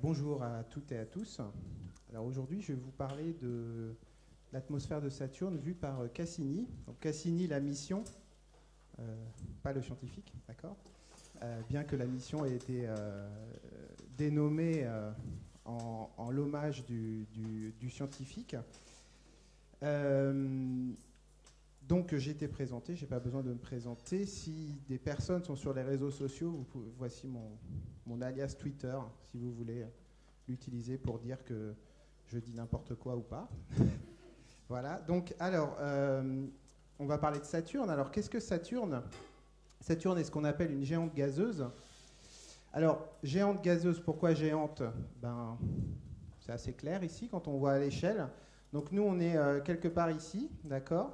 Bonjour à toutes et à tous. Alors aujourd'hui, je vais vous parler de l'atmosphère de Saturne vue par Cassini. Donc Cassini, la mission, pas le scientifique, d'accord. Bien que la mission ait été dénommée en l'hommage du scientifique. Donc j'ai été présenté, je n'ai pas besoin de me présenter. Si des personnes sont sur les réseaux sociaux, voici mon alias Twitter, si vous voulez l'utiliser pour dire que je dis n'importe quoi ou pas. Voilà, donc alors, on va parler de Saturne. Alors qu'est-ce que Saturne ? Saturne est ce qu'on appelle une géante gazeuse. Alors, géante gazeuse, pourquoi géante ? C'est assez clair ici quand on voit à l'échelle. Donc nous, on est quelque part ici, d'accord ?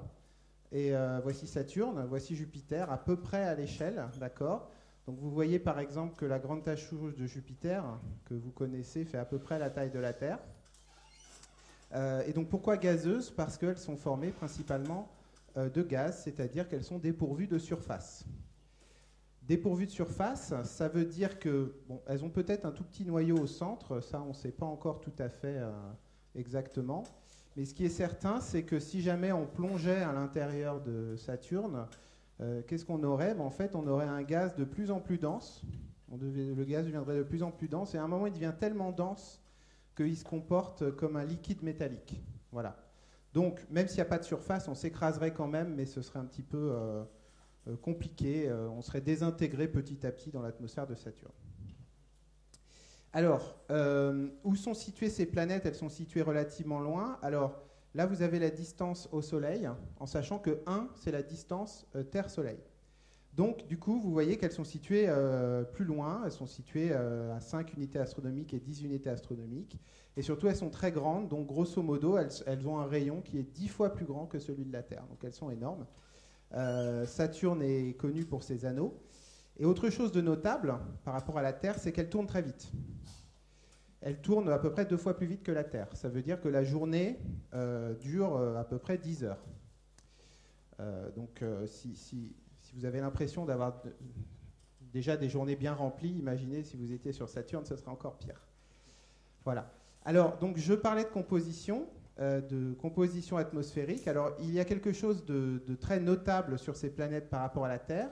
Et voici Saturne, voici Jupiter, à peu près à l'échelle, d'accord ? Donc vous voyez par exemple que la grande tache rouge de Jupiter, que vous connaissez, fait à peu près la taille de la Terre. Et donc pourquoi gazeuses ? Parce qu'elles sont formées principalement de gaz, c'est-à-dire qu'elles sont dépourvues de surface. Dépourvues de surface, ça veut dire que, elles ont peut-être un tout petit noyau au centre, ça on ne sait pas encore tout à fait exactement. Mais ce qui est certain, c'est que si jamais on plongeait à l'intérieur de Saturne, qu'est-ce qu'on aurait ? En fait, on aurait un gaz de plus en plus dense. Le gaz deviendrait de plus en plus dense, et à un moment, il devient tellement dense qu'il se comporte comme un liquide métallique. Voilà. Donc, même s'il n'y a pas de surface, on s'écraserait quand même, mais ce serait un petit peu compliqué. On serait désintégré petit à petit dans l'atmosphère de Saturne. Alors, où sont situées ces planètes ? Elles sont situées relativement loin. Alors, là, vous avez la distance au Soleil, en sachant que 1, c'est la distance Terre-Soleil. Donc, du coup, vous voyez qu'elles sont situées plus loin. Elles sont situées à 5 unités astronomiques et 10 unités astronomiques. Et surtout, elles sont très grandes. Donc, grosso modo, elles ont un rayon qui est 10 fois plus grand que celui de la Terre. Donc, elles sont énormes. Saturne est connu pour ses anneaux. Et autre chose de notable par rapport à la Terre, c'est qu'elle tourne très vite. Elle tourne à peu près 2 fois plus vite que la Terre. Ça veut dire que la journée dure à peu près 10 heures. Donc si vous avez l'impression d'avoir déjà des journées bien remplies, imaginez si vous étiez sur Saturne, ce serait encore pire. Voilà. Alors, donc je parlais de composition atmosphérique. Alors, il y a quelque chose de très notable sur ces planètes par rapport à la Terre.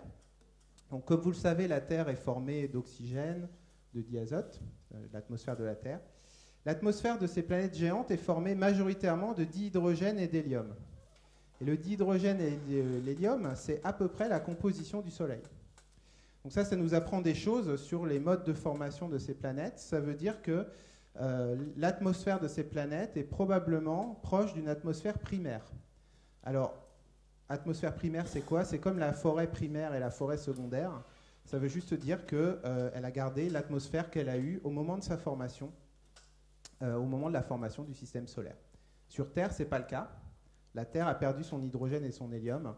Donc, comme vous le savez, la Terre est formée d'oxygène, de diazote, l'atmosphère de la Terre. L'atmosphère de ces planètes géantes est formée majoritairement de dihydrogène et d'hélium. Et le dihydrogène et l'hélium, c'est à peu près la composition du Soleil. Donc ça nous apprend des choses sur les modes de formation de ces planètes. Ça veut dire que l'atmosphère de ces planètes est probablement proche d'une atmosphère primaire. Alors, atmosphère primaire, c'est quoi ? C'est comme la forêt primaire et la forêt secondaire. Ça veut juste dire qu'elle a gardé l'atmosphère qu'elle a eue au moment de sa formation, au moment de la formation du système solaire. Sur Terre, ce n'est pas le cas. La Terre a perdu son hydrogène et son hélium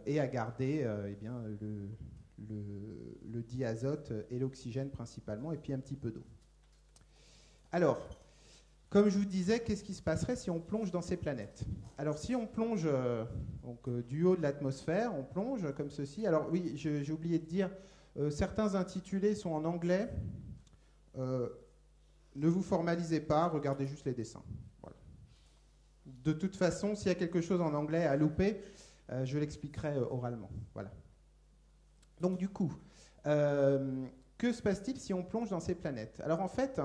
et a gardé le diazote et l'oxygène principalement, et puis un petit peu d'eau. Alors, comme je vous disais, qu'est-ce qui se passerait si on plonge dans ces planètes ? Alors, si on plonge du haut de l'atmosphère, on plonge comme ceci. Alors oui, j'ai oublié de dire, certains intitulés sont en anglais. Ne vous formalisez pas, regardez juste les dessins. Voilà. De toute façon, s'il y a quelque chose en anglais à louper, je l'expliquerai oralement. Voilà. Donc du coup, que se passe-t-il si on plonge dans ces planètes ? Alors en fait,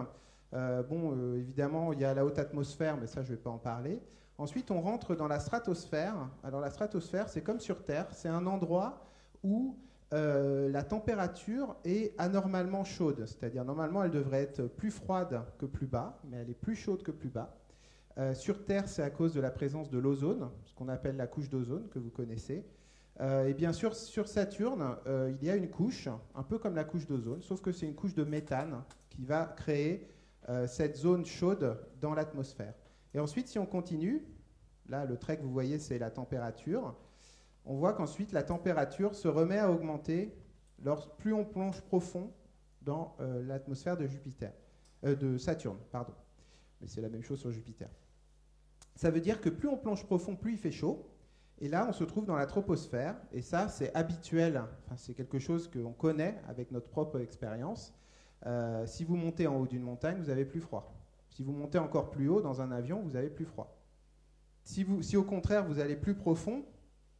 évidemment, il y a la haute atmosphère, mais ça, je ne vais pas en parler. Ensuite, on rentre dans la stratosphère. Alors, la stratosphère, c'est comme sur Terre. C'est un endroit où la température est anormalement chaude. C'est-à-dire, normalement, elle devrait être plus froide que plus bas, mais elle est plus chaude que plus bas. Sur Terre, c'est à cause de la présence de l'ozone, ce qu'on appelle la couche d'ozone, que vous connaissez. Et bien sûr, sur Saturne, il y a une couche, un peu comme la couche d'ozone, sauf que c'est une couche de méthane qui va créer cette zone chaude dans l'atmosphère. Et ensuite, si on continue, là, le trait que vous voyez, c'est la température. On voit qu'ensuite, la température se remet à augmenter plus on plonge profond dans l'atmosphère de Saturne, pardon. Mais c'est la même chose sur Jupiter. Ça veut dire que plus on plonge profond, plus il fait chaud. Et là, on se trouve dans la troposphère. Et ça, c'est habituel. Enfin, c'est quelque chose qu'on connaît avec notre propre expérience. Si vous montez en haut d'une montagne, vous avez plus froid. Si vous montez encore plus haut dans un avion, vous avez plus froid. Si au contraire vous allez plus profond,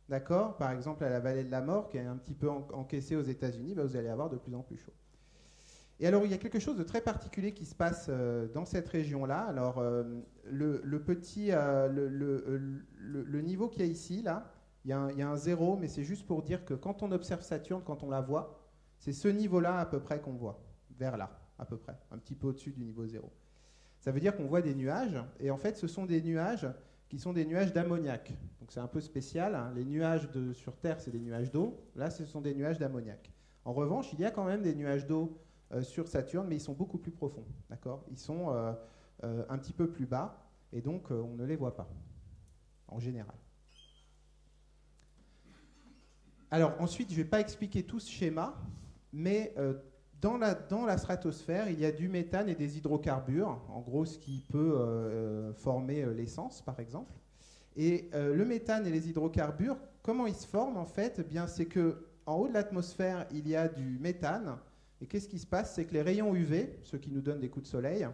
d'accord, par exemple à la vallée de la mort, qui est un petit peu encaissée aux États-Unis, vous allez avoir de plus en plus chaud. Et alors il y a quelque chose de très particulier qui se passe dans cette région-là. Alors le niveau qu'il y a ici, là, il y a un zéro, mais c'est juste pour dire que quand on observe Saturne, quand on la voit, c'est ce niveau-là à peu près qu'on voit, vers là, à peu près, un petit peu au-dessus du niveau zéro. Ça veut dire qu'on voit des nuages, et en fait ce sont des nuages qui sont des nuages d'ammoniac. Donc c'est un peu spécial, hein. Les nuages sur Terre, c'est des nuages d'eau. Là, ce sont des nuages d'ammoniac. En revanche, il y a quand même des nuages d'eau sur Saturne, mais ils sont beaucoup plus profonds. D'accord ? Ils sont un petit peu plus bas, et donc on ne les voit pas, en général. Alors ensuite, je ne vais pas expliquer tout ce schéma, mais dans la stratosphère, il y a du méthane et des hydrocarbures, en gros ce qui peut former l'essence par exemple. Et le méthane et les hydrocarbures, comment ils se forment en fait ? Eh bien, c'est qu'en haut de l'atmosphère, il y a du méthane. Et qu'est-ce qui se passe ? C'est que les rayons UV, ceux qui nous donnent des coups de soleil,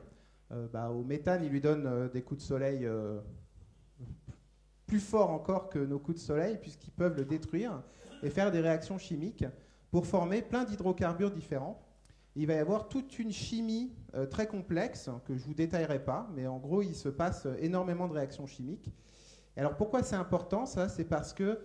au méthane, ils lui donnent des coups de soleil plus forts encore que nos coups de soleil, puisqu'ils peuvent le détruire et faire des réactions chimiques pour former plein d'hydrocarbures différents. Il va y avoir toute une chimie très complexe que je ne vous détaillerai pas, mais en gros, il se passe énormément de réactions chimiques. Et alors, pourquoi c'est important, ça ? C'est parce que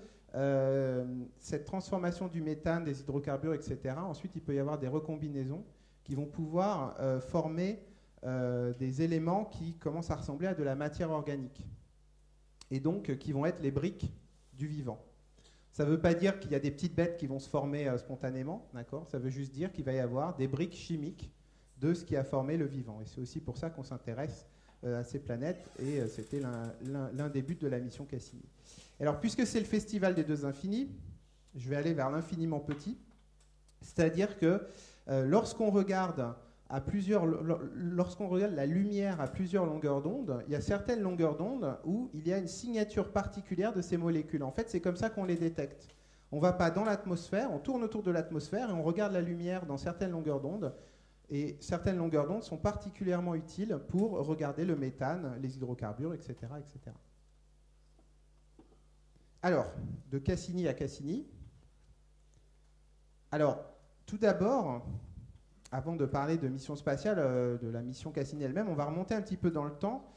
cette transformation du méthane, des hydrocarbures, etc., ensuite, il peut y avoir des recombinaisons qui vont pouvoir former des éléments qui commencent à ressembler à de la matière organique, et donc qui vont être les briques du vivant. Ça ne veut pas dire qu'il y a des petites bêtes qui vont se former spontanément, d'accord ? Ça veut juste dire qu'il va y avoir des briques chimiques de ce qui a formé le vivant. Et c'est aussi pour ça qu'on s'intéresse à ces planètes, et c'était l'un des buts de la mission Cassini. Alors, puisque c'est le festival des deux infinis, je vais aller vers l'infiniment petit, c'est-à-dire que lorsqu'on regarde la lumière à plusieurs longueurs d'onde, il y a certaines longueurs d'onde où il y a une signature particulière de ces molécules. En fait, c'est comme ça qu'on les détecte. On ne va pas dans l'atmosphère, on tourne autour de l'atmosphère et on regarde la lumière dans certaines longueurs d'onde. Et certaines longueurs d'onde sont particulièrement utiles pour regarder le méthane, les hydrocarbures, etc., etc. Alors, de Cassini à Cassini. Alors, tout d'abord, avant de parler de mission spatiale, de la mission Cassini elle-même, on va remonter un petit peu dans le temps.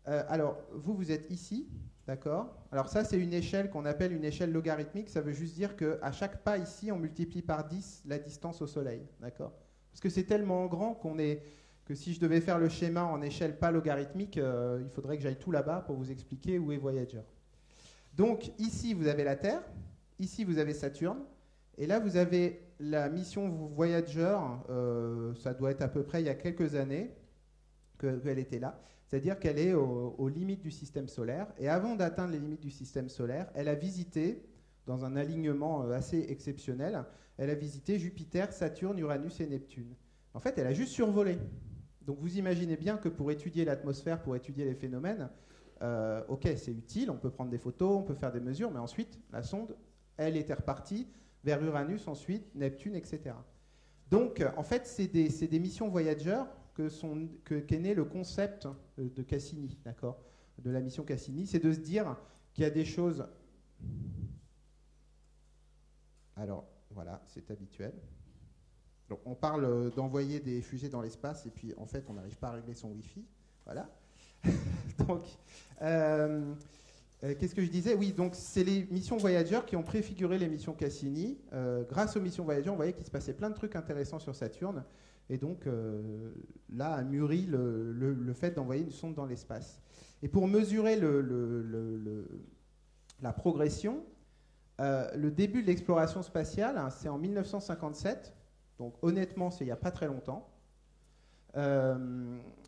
Alors, vous êtes ici, d'accord ? Alors ça, c'est une échelle qu'on appelle une échelle logarithmique. Ça veut juste dire qu'à chaque pas ici, on multiplie par 10 la distance au Soleil, d'accord ? Parce que c'est tellement grand que si je devais faire le schéma en échelle pas logarithmique, il faudrait que j'aille tout là-bas pour vous expliquer où est Voyager. Donc ici, vous avez la Terre, ici, vous avez Saturne, et là, vous avez la mission Voyager, ça doit être à peu près il y a quelques années qu'elle était là, c'est-à-dire qu'elle est aux limites du système solaire, et avant d'atteindre les limites du système solaire, elle a visité, dans un alignement assez exceptionnel, elle a visité Jupiter, Saturne, Uranus et Neptune. En fait, elle a juste survolé. Donc vous imaginez bien que pour étudier l'atmosphère, pour étudier les phénomènes, ok, c'est utile, on peut prendre des photos, on peut faire des mesures, mais ensuite, la sonde, elle était repartie vers Uranus, ensuite Neptune, etc. Donc, en fait, c'est des missions Voyager qu'est né le concept de Cassini, d'accord, de la mission Cassini, c'est de se dire qu'il y a des choses... Alors, voilà, c'est habituel. Donc, on parle d'envoyer des fusées dans l'espace, et puis, en fait, on n'arrive pas à régler son Wi-Fi. Voilà. Donc, qu'est-ce que je disais ? Oui, donc c'est les missions Voyager qui ont préfiguré les missions Cassini. Grâce aux missions Voyager, on voyait qu'il se passait plein de trucs intéressants sur Saturne. Et donc, là, a mûri le fait d'envoyer une sonde dans l'espace. Et pour mesurer la progression, le début de l'exploration spatiale, hein, c'est en 1957. Donc, honnêtement, c'est il n'y a pas très longtemps.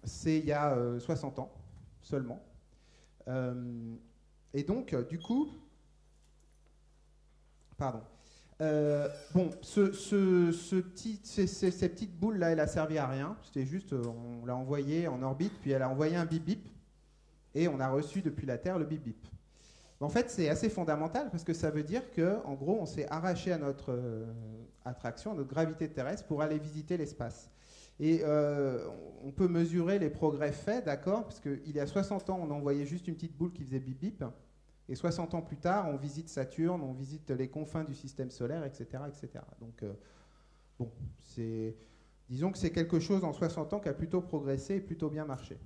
C'est il y a 60 ans seulement. Et donc, du coup, pardon. Bon, ces petites boules-là, elle a servi à rien. C'était juste, on l'a envoyée en orbite, puis elle a envoyé un bip-bip, et on a reçu depuis la Terre le bip-bip. En fait, c'est assez fondamental, parce que ça veut dire qu'en gros, on s'est arraché à notre attraction, à notre gravité terrestre, pour aller visiter l'espace. Et on peut mesurer les progrès faits, d'accord, parce qu'il y a 60 ans, on envoyait juste une petite boule qui faisait bip bip, et 60 ans plus tard, on visite Saturne, on visite les confins du système solaire, etc. etc. Donc, bon, disons que c'est quelque chose en 60 ans qui a plutôt progressé et plutôt bien marché.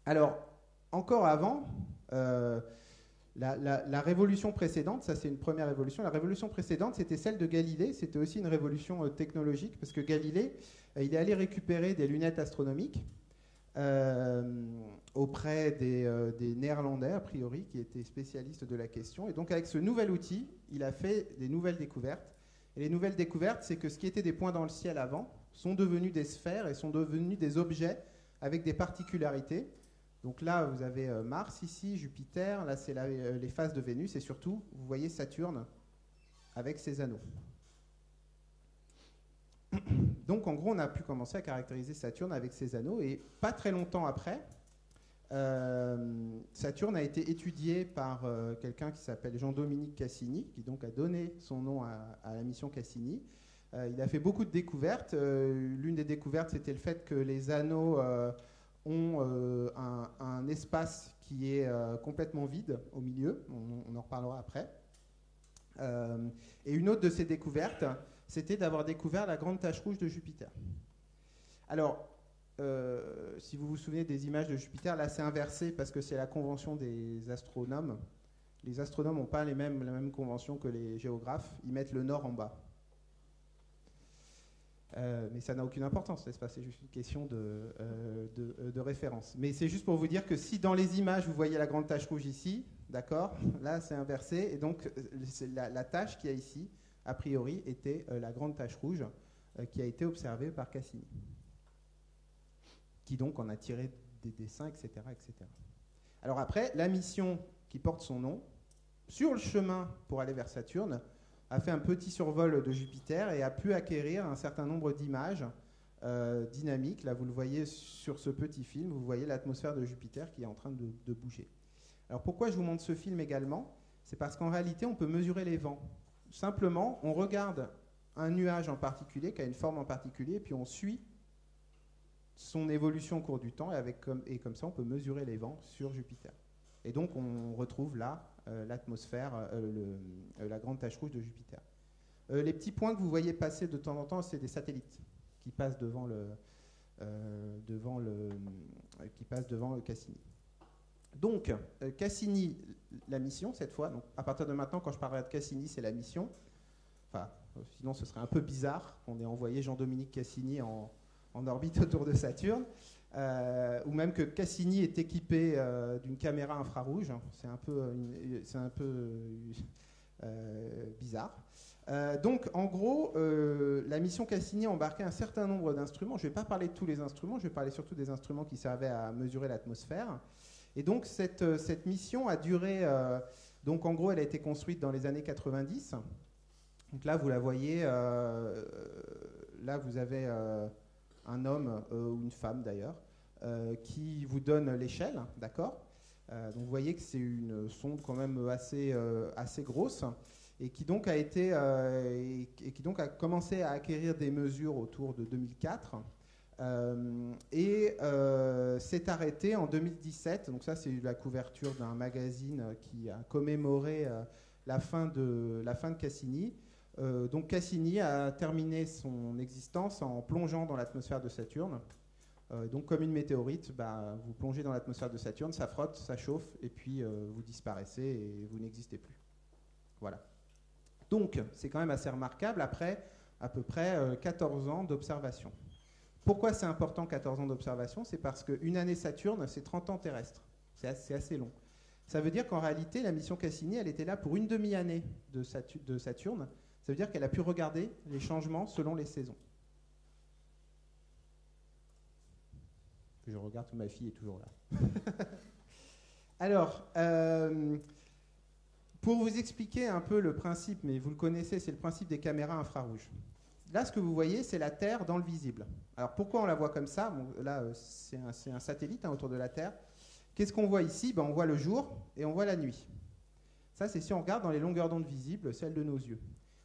Alors, encore avant, la révolution précédente, ça c'est une première révolution, la révolution précédente c'était celle de Galilée, c'était aussi une révolution technologique, parce que Galilée, il est allé récupérer des lunettes astronomiques auprès des Néerlandais, a priori, qui étaient spécialistes de la question, et donc avec ce nouvel outil, il a fait des nouvelles découvertes, et les nouvelles découvertes, c'est que ce qui était des points dans le ciel avant, sont devenus des sphères et sont devenus des objets avec des particularités. Donc là, vous avez Mars ici, Jupiter, là c'est les phases de Vénus, et surtout, vous voyez Saturne avec ses anneaux. Donc en gros, on a pu commencer à caractériser Saturne avec ses anneaux, et pas très longtemps après, Saturne a été étudié par quelqu'un qui s'appelle Jean-Dominique Cassini, qui donc a donné son nom à la mission Cassini. Il a fait beaucoup de découvertes. L'une des découvertes, c'était le fait que les anneaux ont un espace qui est complètement vide au milieu. On en reparlera après. Et une autre de ces découvertes, c'était d'avoir découvert la grande tache rouge de Jupiter. Alors, si vous vous souvenez des images de Jupiter, là c'est inversé parce que c'est la convention des astronomes. Les astronomes n'ont pas la même convention que les géographes. Ils mettent le nord en bas. Mais ça n'a aucune importance, n'est-ce pas? C'est juste une question de référence. Mais c'est juste pour vous dire que si dans les images vous voyez la grande tache rouge ici, d'accord, là c'est inversé, et donc la tache qu'il y a ici, a priori, était la grande tache rouge qui a été observée par Cassini, qui donc en a tiré des dessins, etc., etc. Alors après, la mission qui porte son nom, sur le chemin pour aller vers Saturne, a fait un petit survol de Jupiter et a pu acquérir un certain nombre d'images dynamiques. Là, vous le voyez sur ce petit film, vous voyez l'atmosphère de Jupiter qui est en train de bouger. Alors pourquoi je vous montre ce film également? C'est parce qu'en réalité, on peut mesurer les vents. Simplement, on regarde un nuage en particulier, qui a une forme en particulier, et puis on suit son évolution au cours du temps, et comme ça, on peut mesurer les vents sur Jupiter. Et donc, on retrouve là l'atmosphère, la grande tache rouge de Jupiter. Les petits points que vous voyez passer de temps en temps, c'est des satellites qui passent devant le Cassini. Donc, Cassini, la mission, cette fois, donc à partir de maintenant, quand je parlerai de Cassini, c'est la mission. Enfin, sinon, ce serait un peu bizarre qu'on ait envoyé Jean-Dominique Cassini en orbite autour de Saturne. Ou même que Cassini est équipé d'une caméra infrarouge. C'est un peu bizarre. Donc, en gros, la mission Cassini a embarqué un certain nombre d'instruments. Je ne vais pas parler de tous les instruments, je vais parler surtout des instruments qui servaient à mesurer l'atmosphère. Et donc, cette mission a duré... donc, en gros, elle a été construite dans les années 90. Donc là, vous la voyez... là, vous avez... un homme ou une femme d'ailleurs, qui vous donne l'échelle, d'accord? Donc vous voyez que c'est une sonde quand même assez grosse, et qui donc a commencé à acquérir des mesures autour de 2004, et s'est arrêté en 2017. Donc ça, c'est la couverture d'un magazine qui a commémoré la fin de Cassini. Donc Cassini a terminé son existence en plongeant dans l'atmosphère de Saturne. Donc comme une météorite, vous plongez dans l'atmosphère de Saturne, ça frotte, ça chauffe, et puis vous disparaissez et vous n'existez plus. Voilà. Donc c'est quand même assez remarquable après à peu près 14 ans d'observation. Pourquoi c'est important 14 ans d'observation? C'est parce qu'une année Saturne, c'est 30 ans terrestres. C'est assez long. Ça veut dire qu'en réalité, la mission Cassini, elle était là pour une demi-année de Saturne. Ça veut dire qu'elle a pu regarder les changements selon les saisons. Je regarde que ma fille est toujours là. Alors, pour vous expliquer un peu le principe, mais vous le connaissez, c'est le principe des caméras infrarouges. Là, ce que vous voyez, c'est la Terre dans le visible. Alors, pourquoi on la voit comme ça? Bon, là, c'est un satellite autour de la Terre. Qu'est-ce qu'on voit ici? On voit le jour et on voit la nuit. Ça, c'est si on regarde dans les longueurs d'onde visibles, celles de nos yeux.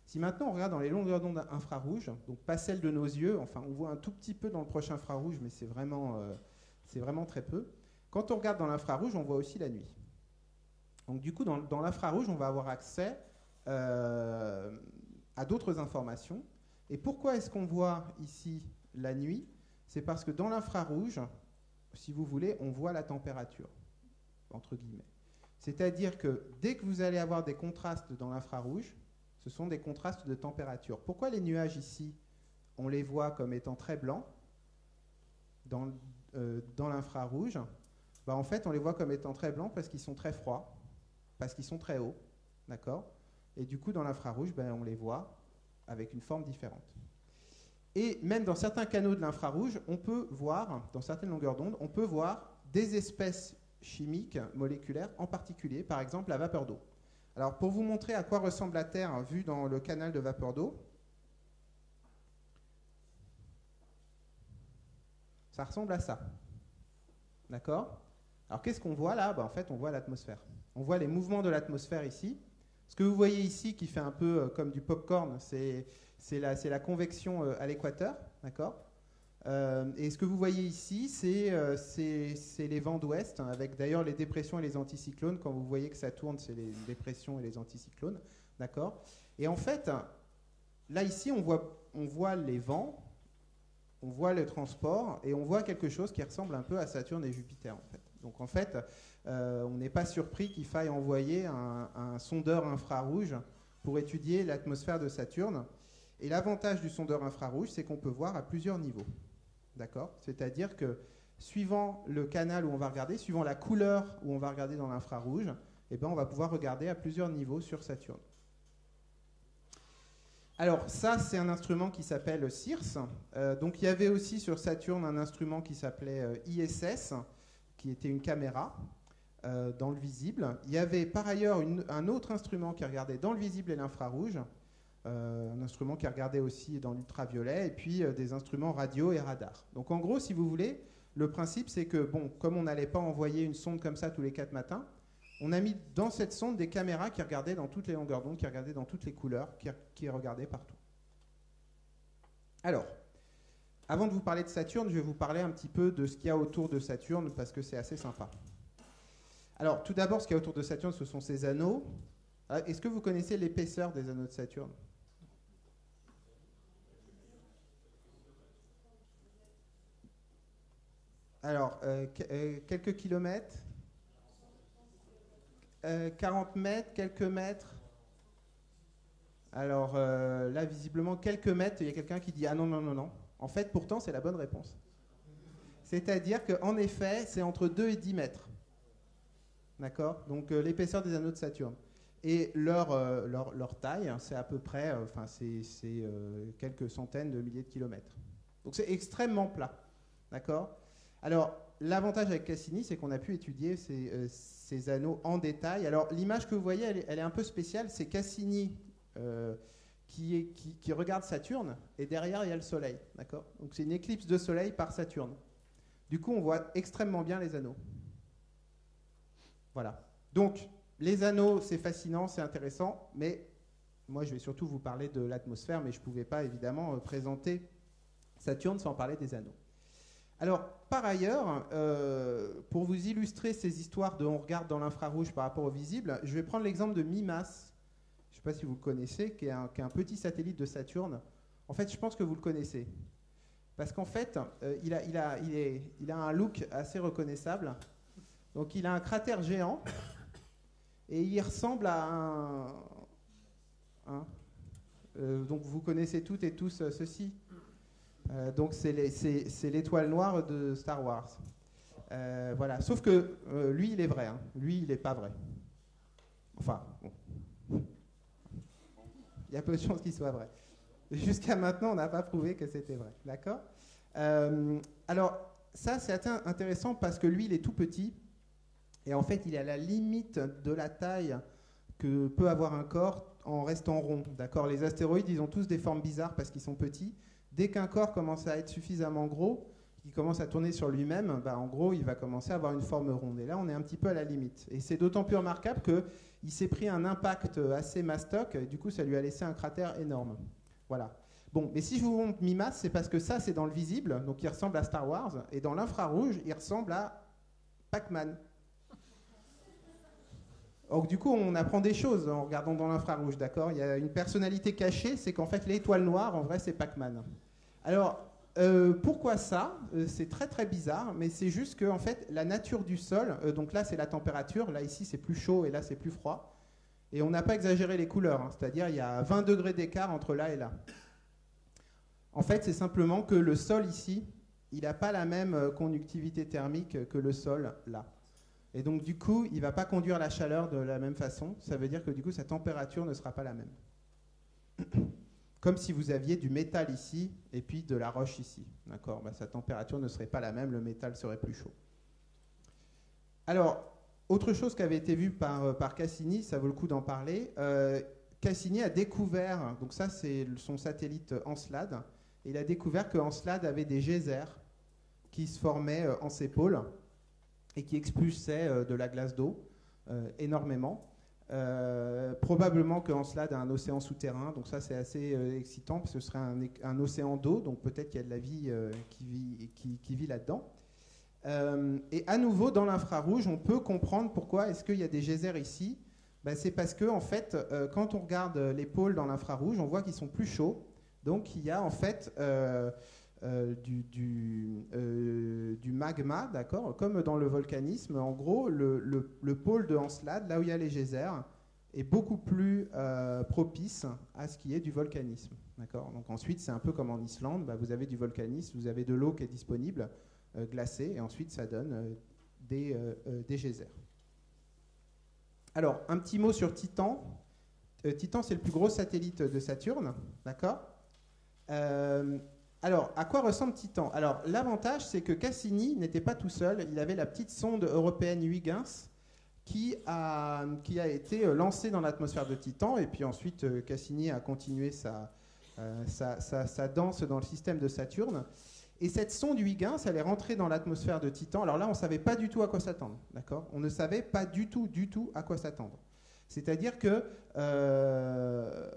Si maintenant on regarde dans les longueurs d'onde infrarouges, donc pas celles de nos yeux, enfin on voit un tout petit peu dans le proche infrarouge, mais c'est vraiment très peu. Quand on regarde dans l'infrarouge, on voit aussi la nuit. Donc du coup, dans l'infrarouge, on va avoir accès à d'autres informations. Et pourquoi est-ce qu'on voit ici la nuit? C'est parce que dans l'infrarouge, si vous voulez, on voit la température, entre guillemets. C'est-à-dire que dès que vous allez avoir des contrastes dans l'infrarouge, ce sont des contrastes de température. Pourquoi les nuages ici, on les voit comme étant très blancs dans l'infrarouge? En fait, on les voit comme étant très blancs parce qu'ils sont très froids, parce qu'ils sont très hauts, d'accord? Et du coup, dans l'infrarouge, on les voit avec une forme différente. Et même dans certains canaux de l'infrarouge, on peut voir, dans certaines longueurs d'onde, on peut voir des espèces chimiques, moléculaires, en particulier, par exemple, la vapeur d'eau. Alors, pour vous montrer à quoi ressemble la Terre vue dans le canal de vapeur d'eau, ça ressemble à ça. D'accord? Alors, qu'est-ce qu'on voit là? En fait, on voit l'atmosphère. On voit les mouvements de l'atmosphère ici. Ce que vous voyez ici, qui fait un peu comme du pop-corn, c'est la convection à l'équateur. D'accord? Et ce que vous voyez ici, c'est les vents d'ouest, avec d'ailleurs les dépressions et les anticyclones. Quand vous voyez que ça tourne, c'est les dépressions et les anticyclones. D'accord? Et en fait, là, ici, on voit les vents, on voit le transport, et on voit quelque chose qui ressemble un peu à Saturne et Jupiter, en fait. Donc, en fait, on n'est pas surpris qu'il faille envoyer un sondeur infrarouge pour étudier l'atmosphère de Saturne. Et l'avantage du sondeur infrarouge, c'est qu'on peut voir à plusieurs niveaux. D'accord? C'est-à-dire que suivant le canal où on va regarder, suivant la couleur où on va regarder dans l'infrarouge, on va pouvoir regarder à plusieurs niveaux sur Saturne. Alors ça, c'est un instrument qui s'appelle CIRS. Donc il y avait aussi sur Saturne un instrument qui s'appelait ISS, qui était une caméra dans le visible. Il y avait par ailleurs un autre instrument qui regardait dans le visible et l'infrarouge, un instrument qui regardait aussi dans l'ultraviolet, et puis des instruments radio et radar. Donc en gros, si vous voulez, le principe c'est que, comme on n'allait pas envoyer une sonde comme ça tous les 4 matins, on a mis dans cette sonde des caméras qui regardaient dans toutes les longueurs d'onde, qui regardaient dans toutes les couleurs, qui regardaient partout. Alors, avant de vous parler de Saturne, je vais vous parler un petit peu de ce qu'il y a autour de Saturne, parce que c'est assez sympa. Alors, tout d'abord, ce qu'il y a autour de Saturne, ce sont ses anneaux. Est-ce que vous connaissez l'épaisseur des anneaux de Saturne ? Alors, quelques kilomètres, 40 mètres, quelques mètres. Alors là, visiblement, quelques mètres, il y a quelqu'un qui dit « Ah non, non, non, non ». En fait, pourtant, c'est la bonne réponse. C'est-à-dire qu'en effet, c'est entre 2 et 10 mètres. D'accord ? Donc, l'épaisseur des anneaux de Saturne. Et leur taille, c'est à peu près, c'est quelques centaines de milliers de kilomètres. Donc, c'est extrêmement plat. D'accord ? Alors, l'avantage avec Cassini, c'est qu'on a pu étudier ces anneaux en détail. Alors, l'image que vous voyez, elle est un peu spéciale. C'est Cassini qui regarde Saturne, et derrière, il y a le Soleil. D'accord ? Donc, c'est une éclipse de Soleil par Saturne. Du coup, on voit extrêmement bien les anneaux. Voilà. Donc, les anneaux, c'est fascinant, c'est intéressant, mais moi, je vais surtout vous parler de l'atmosphère, mais je ne pouvais pas, évidemment, présenter Saturne sans parler des anneaux. Alors, par ailleurs, pour vous illustrer ces histoires de on regarde dans l'infrarouge par rapport au visible, je vais prendre l'exemple de Mimas, je ne sais pas si vous le connaissez, qui est un petit satellite de Saturne. En fait, je pense que vous le connaissez. Parce qu'en fait, il a un look assez reconnaissable. Donc, il a un cratère géant et il ressemble à donc, vous connaissez toutes et tous ceci. Donc c'est l'étoile noire de Star Wars. Voilà. Sauf que lui, il est vrai. Hein. Lui, il n'est pas vrai. Enfin, bon. Il y a peu de chances qu'il soit vrai. Jusqu'à maintenant, on n'a pas prouvé que c'était vrai. D'accord ? Alors, ça, c'est intéressant parce que lui, il est tout petit. Et en fait, il est à la limite de la taille que peut avoir un corps en restant rond. D'accord ? Les astéroïdes, ils ont tous des formes bizarres parce qu'ils sont petits. Dès qu'un corps commence à être suffisamment gros, qu'il commence à tourner sur lui-même, en gros, il va commencer à avoir une forme ronde. Et là, on est un petit peu à la limite. Et c'est d'autant plus remarquable il s'est pris un impact assez mastoc, et du coup ça lui a laissé un cratère énorme. Voilà. Bon, mais si je vous montre mi-masse, c'est parce que ça c'est dans le visible, donc il ressemble à Star Wars, et dans l'infrarouge, il ressemble à Pac-Man. Donc du coup, on apprend des choses en regardant dans l'infrarouge, d'accord? Il y a une personnalité cachée, c'est qu'en fait l'étoile noire, en vrai, c'est Pac-Man. Alors, pourquoi ça? C'est très très bizarre, mais c'est juste que en fait, la nature du sol, donc là c'est la température, là ici c'est plus chaud et là c'est plus froid, et on n'a pas exagéré les couleurs, hein, c'est-à-dire il y a 20 degrés d'écart entre là et là. En fait, c'est simplement que le sol ici, il n'a pas la même conductivité thermique que le sol là. Et donc, du coup, il ne va pas conduire la chaleur de la même façon. Ça veut dire que, du coup, sa température ne sera pas la même. Comme si vous aviez du métal ici et puis de la roche ici. D'accord? Sa température ne serait pas la même, le métal serait plus chaud. Alors, autre chose qui avait été vue par Cassini, ça vaut le coup d'en parler. Cassini a découvert, donc ça c'est son satellite Encelade, et il a découvert que Encelade avait des geysers qui se formaient en ses pôles et qui expulsaient de la glace d'eau énormément. Probablement que Encelade a un océan souterrain, donc ça c'est assez excitant parce que ce serait un océan d'eau, donc peut-être qu'il y a de la vie qui vit là-dedans. Et à nouveau, dans l'infrarouge, on peut comprendre pourquoi est-ce qu'il y a des geysers ici. C'est parce que en fait, quand on regarde les pôles dans l'infrarouge, on voit qu'ils sont plus chauds. Donc il y a en fait du magma, d'accord, comme dans le volcanisme. En gros, le pôle de Encelade, là où il y a les geysers, est beaucoup plus propice à ce qui est du volcanisme, d'accord. Donc ensuite, c'est un peu comme en Islande, vous avez du volcanisme, vous avez de l'eau qui est disponible, glacée, et ensuite ça donne des geysers. Alors, un petit mot sur Titan. Titan, c'est le plus gros satellite de Saturne, d'accord. Alors, à quoi ressemble Titan? Alors, l'avantage, c'est que Cassini n'était pas tout seul. Il avait la petite sonde européenne Huygens qui a été lancée dans l'atmosphère de Titan. Et puis ensuite, Cassini a continué sa danse dans le système de Saturne. Et cette sonde Huygens, elle est rentrée dans l'atmosphère de Titan. Alors là, on ne savait pas du tout à quoi s'attendre, d'accord? On ne savait pas du tout à quoi s'attendre. C'est-à-dire que,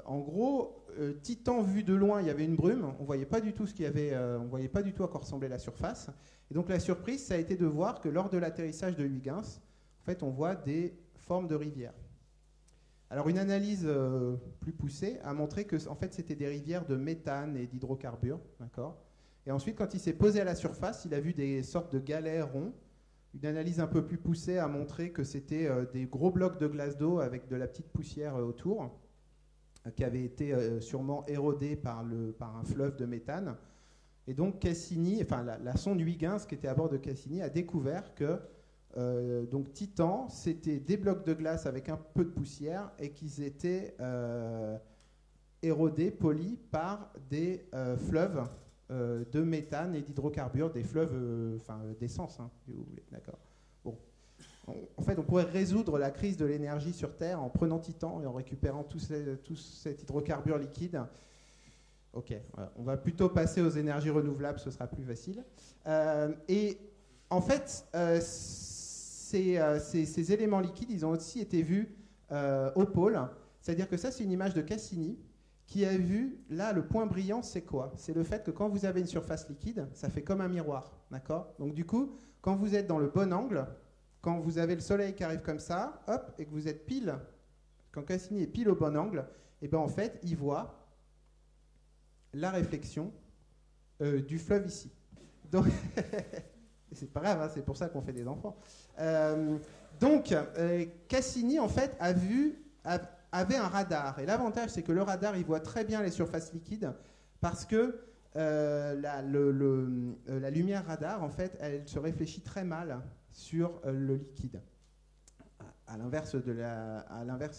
en gros, Titan vu de loin, il y avait une brume. On ne voyait pas du tout ce qu'il y avait. On voyait pas du tout à quoi ressemblait la surface. Et donc la surprise, ça a été de voir que lors de l'atterrissage de Huygens, en fait, on voit des formes de rivières. Alors une analyse plus poussée a montré que, en fait, c'était des rivières de méthane et d'hydrocarbures, d'accord. Et ensuite, quand il s'est posé à la surface, il a vu des sortes de galets ronds. Une analyse un peu plus poussée a montré que c'était des gros blocs de glace d'eau avec de la petite poussière autour, qui avait été sûrement érodés par un fleuve de méthane. Et donc Cassini, enfin la sonde Huygens qui était à bord de Cassini a découvert que donc Titan, c'était des blocs de glace avec un peu de poussière et qu'ils étaient érodés, polis par des fleuves de méthane et d'hydrocarbures, des fleuves d'essence, si vous voulez, d'accord. Bon. En fait, on pourrait résoudre la crise de l'énergie sur Terre en prenant Titan et en récupérant tout cet hydrocarbure liquide. Ok, voilà. On va plutôt passer aux énergies renouvelables, ce sera plus facile. Et en fait, ces éléments liquides, ils ont aussi été vus au pôle. C'est-à-dire que ça, c'est une image de Cassini qui a vu, là, le point brillant, c'est quoi? C'est le fait que quand vous avez une surface liquide, ça fait comme un miroir, d'accord? Donc du coup, quand vous êtes dans le bon angle, quand vous avez le soleil qui arrive comme ça, hop, et que vous êtes pile, quand Cassini est pile au bon angle, et bien en fait, il voit la réflexion du fleuve ici. Donc, c'est pas grave, c'est pour ça qu'on fait des enfants. Donc, Cassini, en fait, avait un radar. Et l'avantage, c'est que le radar, il voit très bien les surfaces liquides parce que la lumière radar, en fait, elle se réfléchit très mal sur le liquide, à l'inverse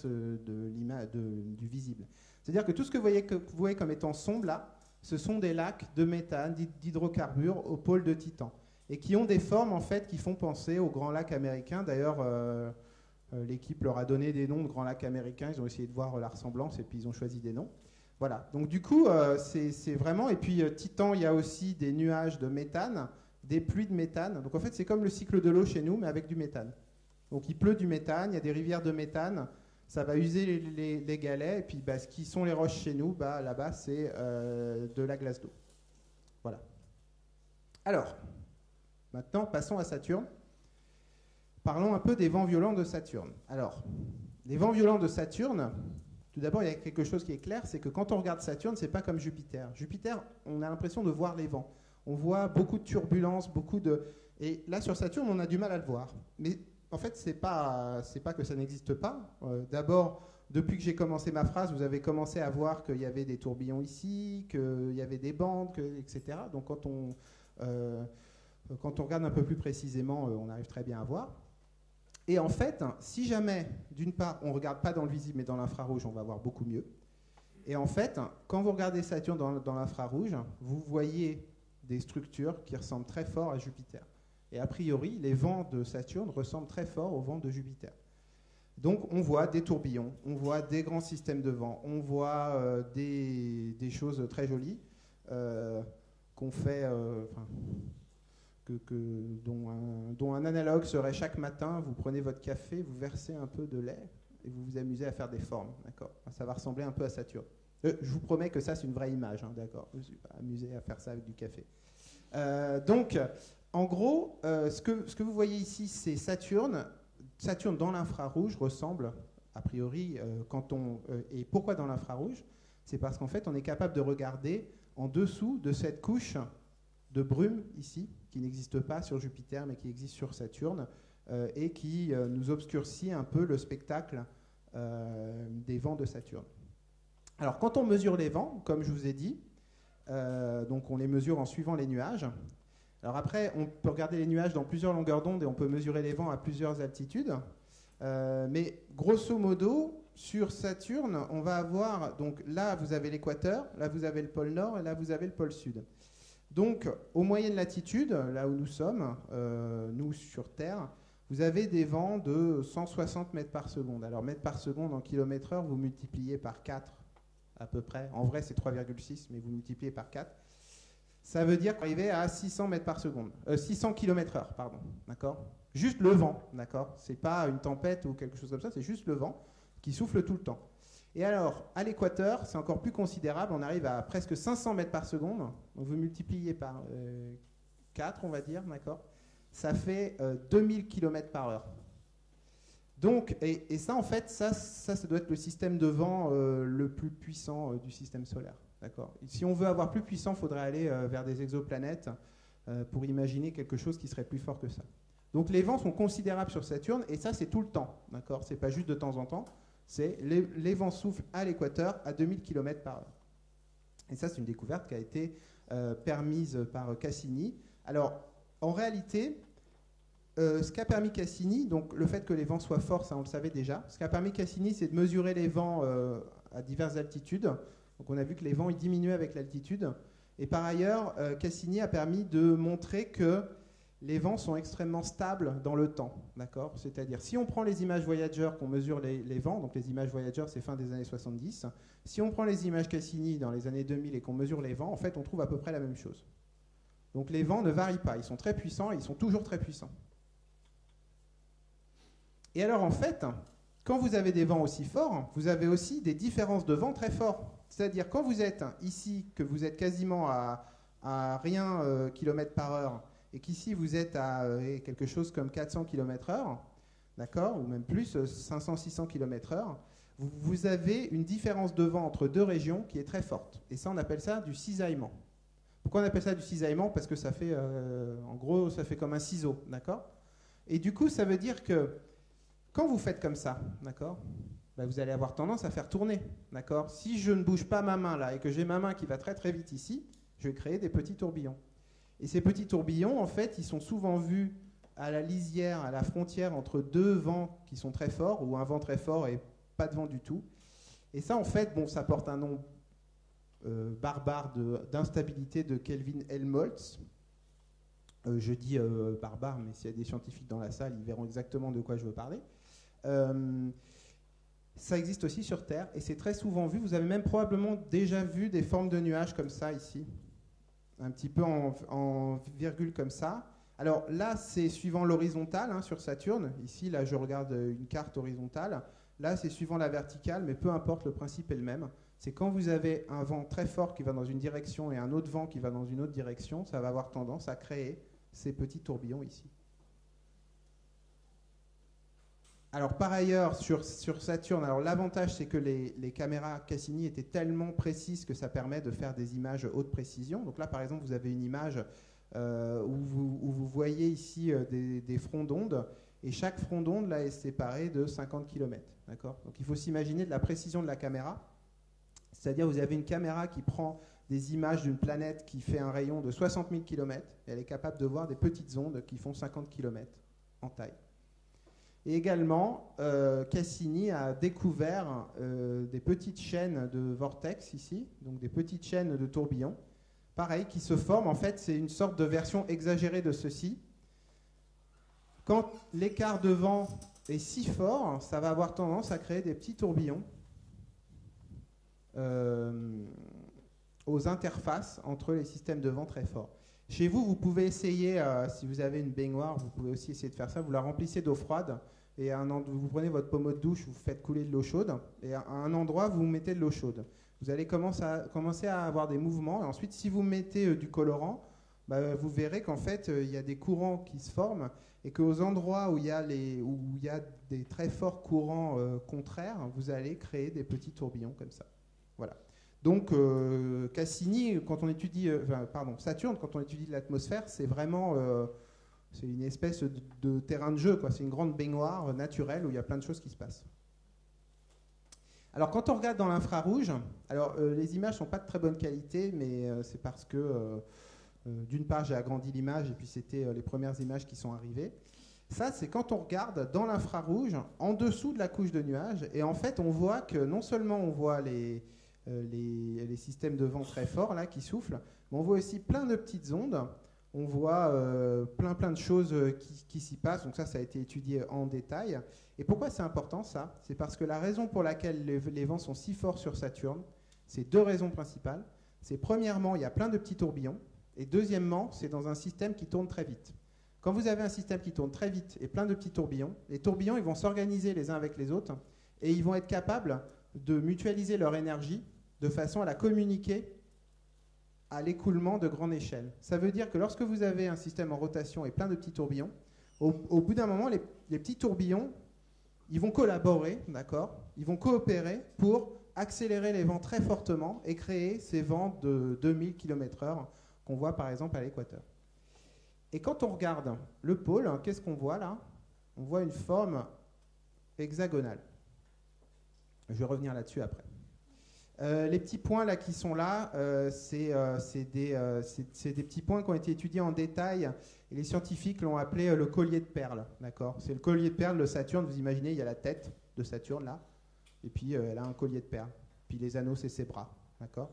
du visible. C'est-à-dire que tout ce que vous voyez comme étant sombre là, ce sont des lacs de méthane, d'hydrocarbures au pôle de Titan, et qui ont des formes en fait qui font penser aux grands lacs américains. D'ailleurs, l'équipe leur a donné des noms de grands lacs américains. Ils ont essayé de voir la ressemblance et puis ils ont choisi des noms. Voilà. Donc du coup, c'est vraiment. Et puis Titan, il y a aussi des nuages de méthane, des pluies de méthane. Donc en fait, c'est comme le cycle de l'eau chez nous, mais avec du méthane. Donc il pleut du méthane, il y a des rivières de méthane. ça va user les galets, et puis bah, ce qui sont les roches chez nous, bah, là-bas, c'est de la glace d'eau. Voilà. Alors, maintenant, passons à Saturne. Parlons un peu des vents violents de Saturne. Alors, les vents violents de Saturne, tout d'abord, il y a quelque chose qui est clair, c'est que quand on regarde Saturne, c'est pas comme Jupiter. Jupiter, on a l'impression de voir les vents. On voit beaucoup de turbulences, beaucoup de... Et là, sur Saturne, on a du mal à le voir. Mais en fait, c'est pas que ça n'existe pas. D'abord, depuis que j'ai commencé ma phrase, vous avez commencé à voir qu'il y avait des tourbillons ici, qu'il y avait des bandes, etc. Donc, quand on regarde un peu plus précisément, on arrive très bien à voir. Et en fait, si jamais, d'une part, on ne regarde pas dans le visible mais dans l'infrarouge, on va voir beaucoup mieux. Et en fait, quand vous regardez Saturne dans l'infrarouge, vous voyez des structures qui ressemblent très fort à Jupiter. Et a priori, les vents de Saturne ressemblent très fort aux vents de Jupiter. Donc on voit des tourbillons, on voit des grands systèmes de vent, on voit des choses très jolies qu'on fait... dont un analogue serait chaque matin, vous prenez votre café, vous versez un peu de lait et vous vous amusez à faire des formes, d'accord ? Ça va ressembler un peu à Saturne. Je vous promets que ça, c'est une vraie image, hein, d'accord ? Je ne suis pas amusé à faire ça avec du café. Donc, en gros, ce que vous voyez ici, c'est Saturne. Saturne dans l'infrarouge ressemble, a priori, et pourquoi dans l'infrarouge ? C'est parce qu'en fait, on est capable de regarder en dessous de cette couche de brume ici, qui n'existe pas sur Jupiter, mais qui existe sur Saturne, et qui nous obscurcit un peu le spectacle des vents de Saturne. Alors, quand on mesure les vents, comme je vous ai dit, donc on les mesure en suivant les nuages. Alors après, on peut regarder les nuages dans plusieurs longueurs d'onde et on peut mesurer les vents à plusieurs altitudes. Mais grosso modo, sur Saturne, on va avoir, donc là vous avez l'équateur, là vous avez le pôle nord et là vous avez le pôle sud. Donc, aux moyennes latitudes, là où nous sommes, nous sur Terre, vous avez des vents de 160 mètres par seconde. Alors, mètres par seconde en kilomètre-heure, vous multipliez par 4 à peu près. En vrai, c'est 3,6, mais vous multipliez par 4. Ça veut dire qu'on arrive à 600 mètres par seconde. 600 km/h, pardon. D'accord ? Juste le vent, d'accord ? C'est pas une tempête ou quelque chose comme ça, c'est juste le vent qui souffle tout le temps. Et alors, à l'équateur, c'est encore plus considérable, on arrive à presque 500 mètres par seconde, donc vous multipliez par 4, on va dire, d'accord ? Ça fait 2000 km par heure. Donc, et ça, en fait, ça doit être le système de vent le plus puissant du système solaire, d'accord ? Si on veut avoir plus puissant, il faudrait aller vers des exoplanètes pour imaginer quelque chose qui serait plus fort que ça. Donc, les vents sont considérables sur Saturne, et ça, c'est tout le temps, d'accord ? C'est pas juste de temps en temps. C'est les vents soufflent à l'équateur à 2000 km par heure. Et ça, c'est une découverte qui a été permise par Cassini. Alors, en réalité, ce qu'a permis Cassini, donc le fait que les vents soient forts, ça on le savait déjà, ce qu'a permis Cassini, c'est de mesurer les vents à diverses altitudes. Donc on a vu que les vents ils diminuaient avec l'altitude. Et par ailleurs, Cassini a permis de montrer que les vents sont extrêmement stables dans le temps, d'accord ? C'est-à-dire, si on prend les images Voyager, qu'on mesure les vents, donc les images Voyager, c'est fin des années 70, si on prend les images Cassini dans les années 2000 et qu'on mesure les vents, en fait, on trouve à peu près la même chose. Donc les vents ne varient pas, ils sont très puissants et ils sont toujours très puissants. Et alors, en fait, quand vous avez des vents aussi forts, vous avez aussi des différences de vent très forts. C'est-à-dire, quand vous êtes ici, que vous êtes quasiment à rien km par heure, et qu'ici vous êtes à quelque chose comme 400 km/h, d'accord, ou même plus, 500-600 km/h, vous avez une différence de vent entre deux régions qui est très forte. Et ça, on appelle ça du cisaillement. Pourquoi on appelle ça du cisaillement ? Parce que ça fait, en gros, ça fait comme un ciseau, d'accord ? Et du coup, ça veut dire que quand vous faites comme ça, d'accord, ben vous allez avoir tendance à faire tourner, d'accord ? Si je ne bouge pas ma main là et que j'ai ma main qui va très très vite ici, je vais créer des petits tourbillons. Et ces petits tourbillons, en fait, ils sont souvent vus à la lisière, à la frontière entre deux vents qui sont très forts, ou un vent très fort et pas de vent du tout. Et ça, en fait, bon, ça porte un nom barbare d'instabilité de Kelvin Helmholtz. Je dis barbare, mais s'il y a des scientifiques dans la salle, ils verront exactement de quoi je veux parler. Ça existe aussi sur Terre, et c'est très souvent vu. Vous avez même probablement déjà vu des formes de nuages comme ça, ici. Un petit peu en virgule comme ça. Alors là, c'est suivant l'horizontale, hein, sur Saturne. Ici, là, je regarde une carte horizontale. Là, c'est suivant la verticale, mais peu importe, le principe est le même. C'est quand vous avez un vent très fort qui va dans une direction et un autre vent qui va dans une autre direction, ça va avoir tendance à créer ces petits tourbillons ici. Alors par ailleurs, sur Saturne, alors l'avantage c'est que les caméras Cassini étaient tellement précises que ça permet de faire des images haute précision. Donc là par exemple, vous avez une image où vous voyez ici des fronts d'onde, et chaque front d'onde là est séparé de 50 km. D'accord ? Donc il faut s'imaginer de la précision de la caméra. C'est-à-dire vous avez une caméra qui prend des images d'une planète qui fait un rayon de 60 000 km, et elle est capable de voir des petites ondes qui font 50 km en taille. Et également, Cassini a découvert des petites chaînes de vortex ici, donc des petites chaînes de tourbillons, pareil, qui se forment. En fait, c'est une sorte de version exagérée de ceci. Quand l'écart de vent est si fort, ça va avoir tendance à créer des petits tourbillons aux interfaces entre les systèmes de vent très forts. Chez vous, vous pouvez essayer, si vous avez une baignoire, vous pouvez aussi essayer de faire ça. Vous la remplissez d'eau froide et vous prenez votre pommeau de douche, vous faites couler de l'eau chaude et à un endroit, vous mettez de l'eau chaude. Vous allez commencer à avoir des mouvements et ensuite, si vous mettez du colorant, vous verrez qu'en fait, il y a des courants qui se forment et qu'aux endroits où il y a des très forts courants contraires, vous allez créer des petits tourbillons comme ça. Voilà. Donc Cassini, quand on étudie, Saturne, quand on étudie l'atmosphère, c'est vraiment c'est une espèce de terrain de jeu, quoi. C'est une grande baignoire naturelle où il y a plein de choses qui se passent. Alors quand on regarde dans l'infrarouge, alors les images sont pas de très bonne qualité, mais c'est parce que d'une part j'ai agrandi l'image et puis c'était les premières images qui sont arrivées. Ça, c'est quand on regarde dans l'infrarouge, en dessous de la couche de nuages, et en fait on voit que non seulement on voit les systèmes de vent très forts là, qui soufflent, mais on voit aussi plein de petites ondes, on voit plein de choses qui s'y passent, donc ça a été étudié en détail. Et pourquoi c'est important ça ? C'est parce que la raison pour laquelle les vents sont si forts sur Saturne, c'est deux raisons principales. C'est premièrement, il y a plein de petits tourbillons, et deuxièmement, c'est dans un système qui tourne très vite. Quand vous avez un système qui tourne très vite et plein de petits tourbillons, les tourbillons ils vont s'organiser les uns avec les autres, et ils vont être capables de mutualiser leur énergie de façon à la communiquer à l'écoulement de grande échelle. Ça veut dire que lorsque vous avez un système en rotation et plein de petits tourbillons, au bout d'un moment, les petits tourbillons, ils vont collaborer, d'accord ? Ils vont coopérer pour accélérer les vents très fortement et créer ces vents de 2000 km/h qu'on voit par exemple à l'équateur. Et quand on regarde le pôle, qu'est-ce qu'on voit là ? On voit une forme hexagonale. Je vais revenir là-dessus après. Les petits points là qui sont là, c'est des petits points qui ont été étudiés en détail et les scientifiques l'ont appelé le collier de perles. D'accord ? C'est le collier de perles de Saturne. Vous imaginez, il y a la tête de Saturne là, et puis elle a un collier de perles. Puis les anneaux, c'est ses bras. D'accord ?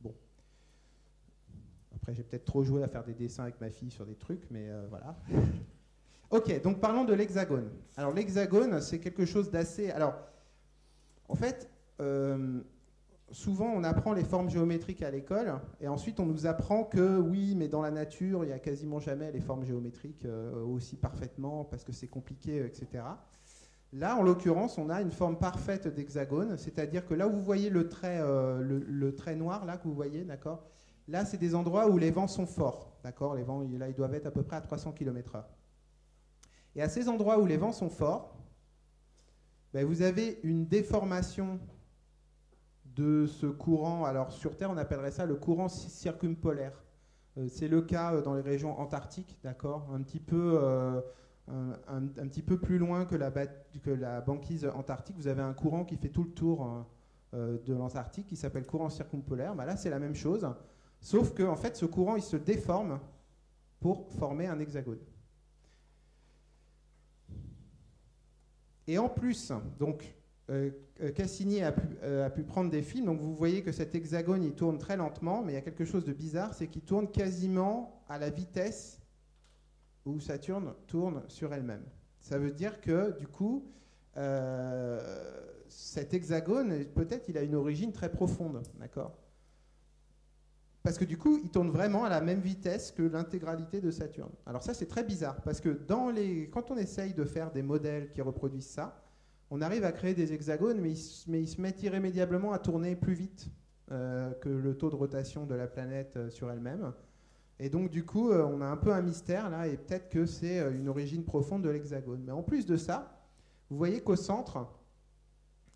Bon. Après, j'ai peut-être trop joué à faire des dessins avec ma fille sur des trucs, mais voilà. Ok, donc parlons de l'hexagone. Alors l'hexagone, c'est quelque chose d'assez... Alors, en fait... souvent, on apprend les formes géométriques à l'école, et ensuite, on nous apprend que oui, mais dans la nature, il n'y a quasiment jamais les formes géométriques aussi parfaitement, parce que c'est compliqué, etc. Là, en l'occurrence, on a une forme parfaite d'hexagone, c'est-à-dire que là où vous voyez le trait noir, là, que vous voyez, d'accord ? Là, c'est des endroits où les vents sont forts, d'accord ? Les vents, là, ils doivent être à peu près à 300 km/h. Et à ces endroits où les vents sont forts, vous avez une déformation de ce courant. Alors sur Terre, on appellerait ça le courant circumpolaire. C'est le cas dans les régions antarctiques, d'accord, un petit peu plus loin que la banquise antarctique. Vous avez un courant qui fait tout le tour de l'Antarctique, qui s'appelle courant circumpolaire. Là, c'est la même chose, sauf que en fait, ce courant, il se déforme pour former un hexagone. Et en plus, donc, Cassini a pu prendre des films, donc vous voyez que cet hexagone il tourne très lentement, mais il y a quelque chose de bizarre, c'est qu'il tourne quasiment à la vitesse où Saturne tourne sur elle-même. Ça veut dire que du coup, cet hexagone, peut-être il a une origine très profonde, d'accord ? Parce que du coup, il tourne vraiment à la même vitesse que l'intégralité de Saturne. Alors ça, c'est très bizarre, parce que quand on essaye de faire des modèles qui reproduisent ça, on arrive à créer des hexagones, mais ils se mettent irrémédiablement à tourner plus vite que le taux de rotation de la planète sur elle-même. Et donc, du coup, on a un peu un mystère là, et peut-être que c'est une origine profonde de l'hexagone. Mais en plus de ça, vous voyez qu'au centre,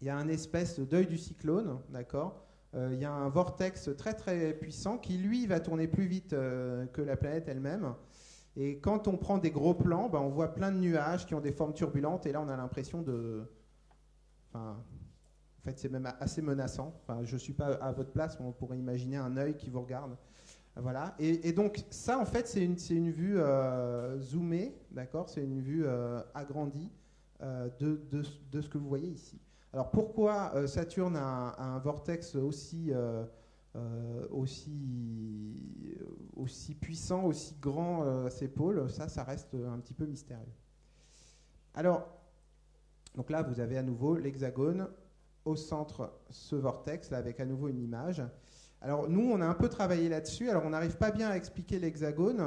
il y a un espèce d'œil du cyclone, d'accord ? Il y a un vortex très très puissant qui, lui, va tourner plus vite que la planète elle-même. Et quand on prend des gros plans, on voit plein de nuages qui ont des formes turbulentes, et là, on a l'impression de... Enfin, en fait, c'est même assez menaçant. Enfin, je ne suis pas à votre place, mais on pourrait imaginer un œil qui vous regarde. Voilà. Et donc, ça, en fait, c'est une vue zoomée, d'accord ? C'est une vue agrandie de ce que vous voyez ici. Alors, pourquoi Saturne a un vortex aussi puissant, aussi grand à ses pôles ? Ça reste un petit peu mystérieux. Alors, donc là, vous avez à nouveau l'hexagone, au centre, ce vortex, là, avec à nouveau une image. Alors, nous, on a un peu travaillé là-dessus. Alors, on n'arrive pas bien à expliquer l'hexagone.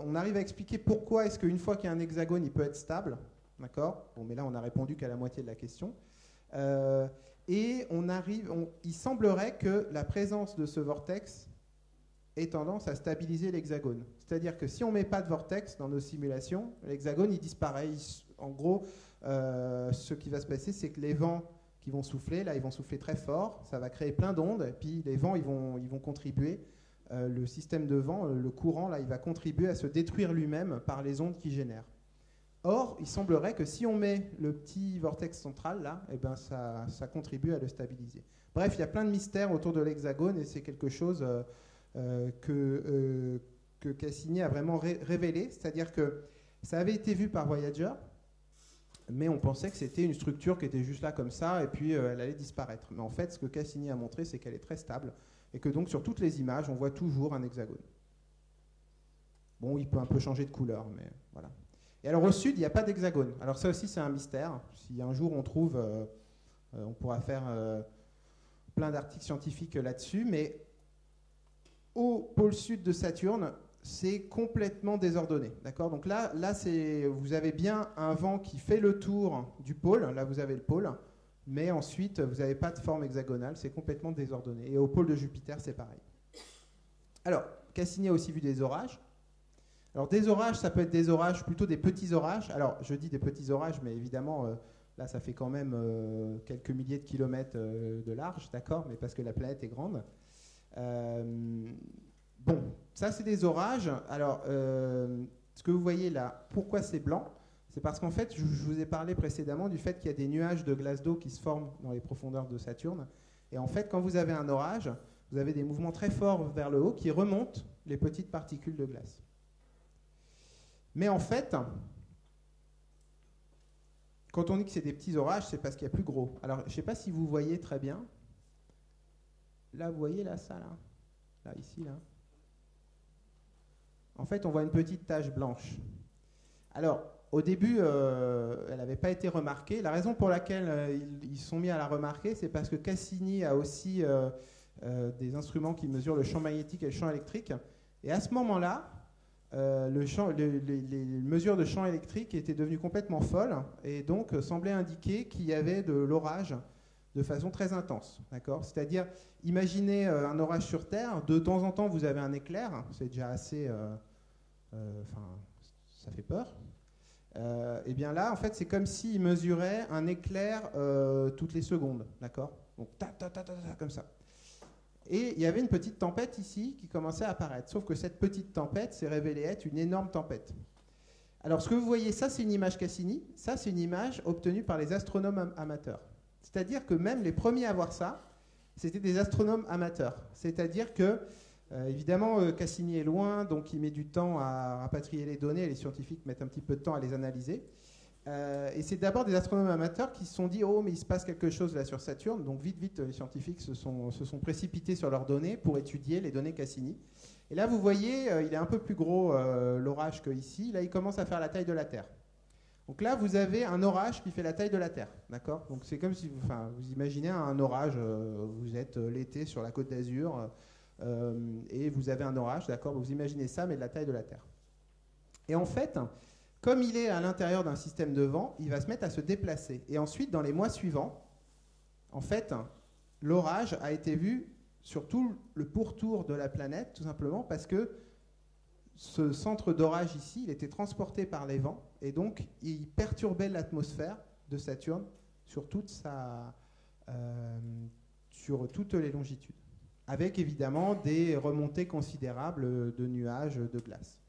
On arrive à expliquer pourquoi est-ce qu'une fois qu'il y a un hexagone, il peut être stable. D'accord ? Bon, mais là, on n'a répondu qu'à la moitié de la question. Et il semblerait que la présence de ce vortex ait tendance à stabiliser l'hexagone. C'est-à-dire que si on ne met pas de vortex dans nos simulations, l'hexagone, il disparaît. En gros, ce qui va se passer, c'est que les vents qui vont souffler, là, ils vont souffler très fort, ça va créer plein d'ondes, et puis les vents, ils vont contribuer, le système de vent, le courant, là, il va contribuer à se détruire lui-même par les ondes qu'il génère. Or, il semblerait que si on met le petit vortex central, là, eh ben ça contribue à le stabiliser. Bref, il y a plein de mystères autour de l'hexagone, et c'est quelque chose que Cassini a vraiment révélé, c'est-à-dire que ça avait été vu par Voyager, mais on pensait que c'était une structure qui était juste là comme ça, et puis elle allait disparaître. Mais en fait, ce que Cassini a montré, c'est qu'elle est très stable, et que donc sur toutes les images, on voit toujours un hexagone. Bon, il peut un peu changer de couleur, mais voilà. Et alors au sud, il n'y a pas d'hexagone. Alors ça aussi, c'est un mystère. Si un jour on trouve, on pourra faire plein d'articles scientifiques là-dessus, mais au pôle sud de Saturne, c'est complètement désordonné. D'accord ? Donc là vous avez bien un vent qui fait le tour du pôle. Là, vous avez le pôle. Mais ensuite, vous n'avez pas de forme hexagonale. C'est complètement désordonné. Et au pôle de Jupiter, c'est pareil. Alors, Cassini a aussi vu des orages. Alors, des orages, ça peut être des orages, plutôt des petits orages. Alors, je dis des petits orages, mais évidemment, là, ça fait quand même quelques milliers de kilomètres de large, d'accord ? Mais parce que la planète est grande. Bon, ça c'est des orages. Alors, ce que vous voyez là, pourquoi c'est blanc ? C'est parce qu'en fait, je vous ai parlé précédemment du fait qu'il y a des nuages de glace d'eau qui se forment dans les profondeurs de Saturne. Et en fait, quand vous avez un orage, vous avez des mouvements très forts vers le haut qui remontent les petites particules de glace. Mais en fait, quand on dit que c'est des petits orages, c'est parce qu'il y a plus gros. Alors, je ne sais pas si vous voyez très bien. Là, vous voyez là, ça, là. Là, ici, là. En fait, on voit une petite tache blanche. Alors, au début, elle n'avait pas été remarquée. La raison pour laquelle ils se sont mis à la remarquer, c'est parce que Cassini a aussi des instruments qui mesurent le champ magnétique et le champ électrique. Et à ce moment-là, les mesures de champ électrique étaient devenues complètement folles et donc semblaient indiquer qu'il y avait de l'orage de façon très intense. D'accord ? C'est-à-dire, imaginez un orage sur Terre, de temps en temps vous avez un éclair, c'est déjà assez... ça fait peur. Et bien là, en fait, c'est comme s'il mesurait un éclair toutes les secondes. D'accord ? Donc, comme ça. Et il y avait une petite tempête ici qui commençait à apparaître. Sauf que cette petite tempête s'est révélée être une énorme tempête. Alors, ce que vous voyez, ça, c'est une image Cassini. Ça, c'est une image obtenue par les astronomes amateurs. C'est-à-dire que même les premiers à voir ça, c'était des astronomes amateurs. C'est-à-dire que, évidemment, Cassini est loin, donc il met du temps à rapatrier les données, et les scientifiques mettent un petit peu de temps à les analyser. Et c'est d'abord des astronomes amateurs qui se sont dit « Oh, mais il se passe quelque chose là sur Saturne ». Donc vite, les scientifiques se sont précipités sur leurs données pour étudier les données Cassini. Et là, vous voyez, il est un peu plus gros l'orage qu'ici. Là, il commence à faire la taille de la Terre. Donc là, vous avez un orage qui fait la taille de la Terre, d'accord ? Donc c'est comme si, vous imaginez un orage, vous êtes l'été sur la Côte d'Azur, et vous avez un orage, d'accord ? Vous imaginez ça, mais de la taille de la Terre. Et en fait, comme il est à l'intérieur d'un système de vent, il va se mettre à se déplacer. Et ensuite, dans les mois suivants, en fait, l'orage a été vu sur tout le pourtour de la planète, tout simplement parce que ce centre d'orage ici, il était transporté par les vents, et donc il perturbait l'atmosphère de Saturne sur sur toutes les longitudes, avec évidemment des remontées considérables de nuages de glace.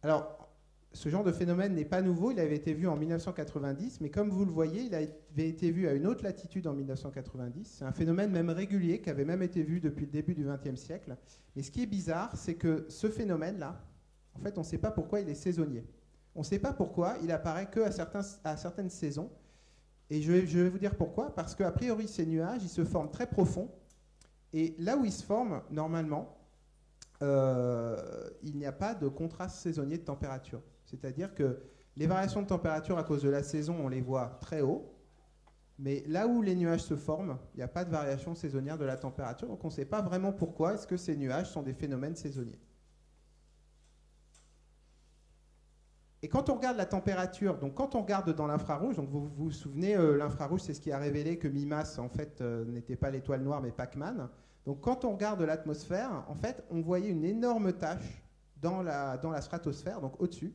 Alors, ce genre de phénomène n'est pas nouveau, il avait été vu en 1990, mais comme vous le voyez, il avait été vu à une autre latitude en 1990. C'est un phénomène même régulier qui avait même été vu depuis le début du XXe siècle. Mais ce qui est bizarre, c'est que ce phénomène-là, en fait, on ne sait pas pourquoi il est saisonnier. On ne sait pas pourquoi il apparaît qu'à certaines saisons. Et je vais vous dire pourquoi. Parce qu'a priori, ces nuages, ils se forment très profonds. Et là où ils se forment, normalement, il n'y a pas de contraste saisonnier de température. C'est-à-dire que les variations de température à cause de la saison, on les voit très haut, mais là où les nuages se forment, il n'y a pas de variation saisonnière de la température, donc on ne sait pas vraiment pourquoi est-ce que ces nuages sont des phénomènes saisonniers. Et quand on regarde la température, donc quand on regarde dans l'infrarouge, donc vous vous souvenez, l'infrarouge, c'est ce qui a révélé que Mimas, en fait, n'était pas l'étoile noire, mais Pac-Man. Donc quand on regarde l'atmosphère, en fait, on voyait une énorme tache dans la stratosphère, donc au-dessus.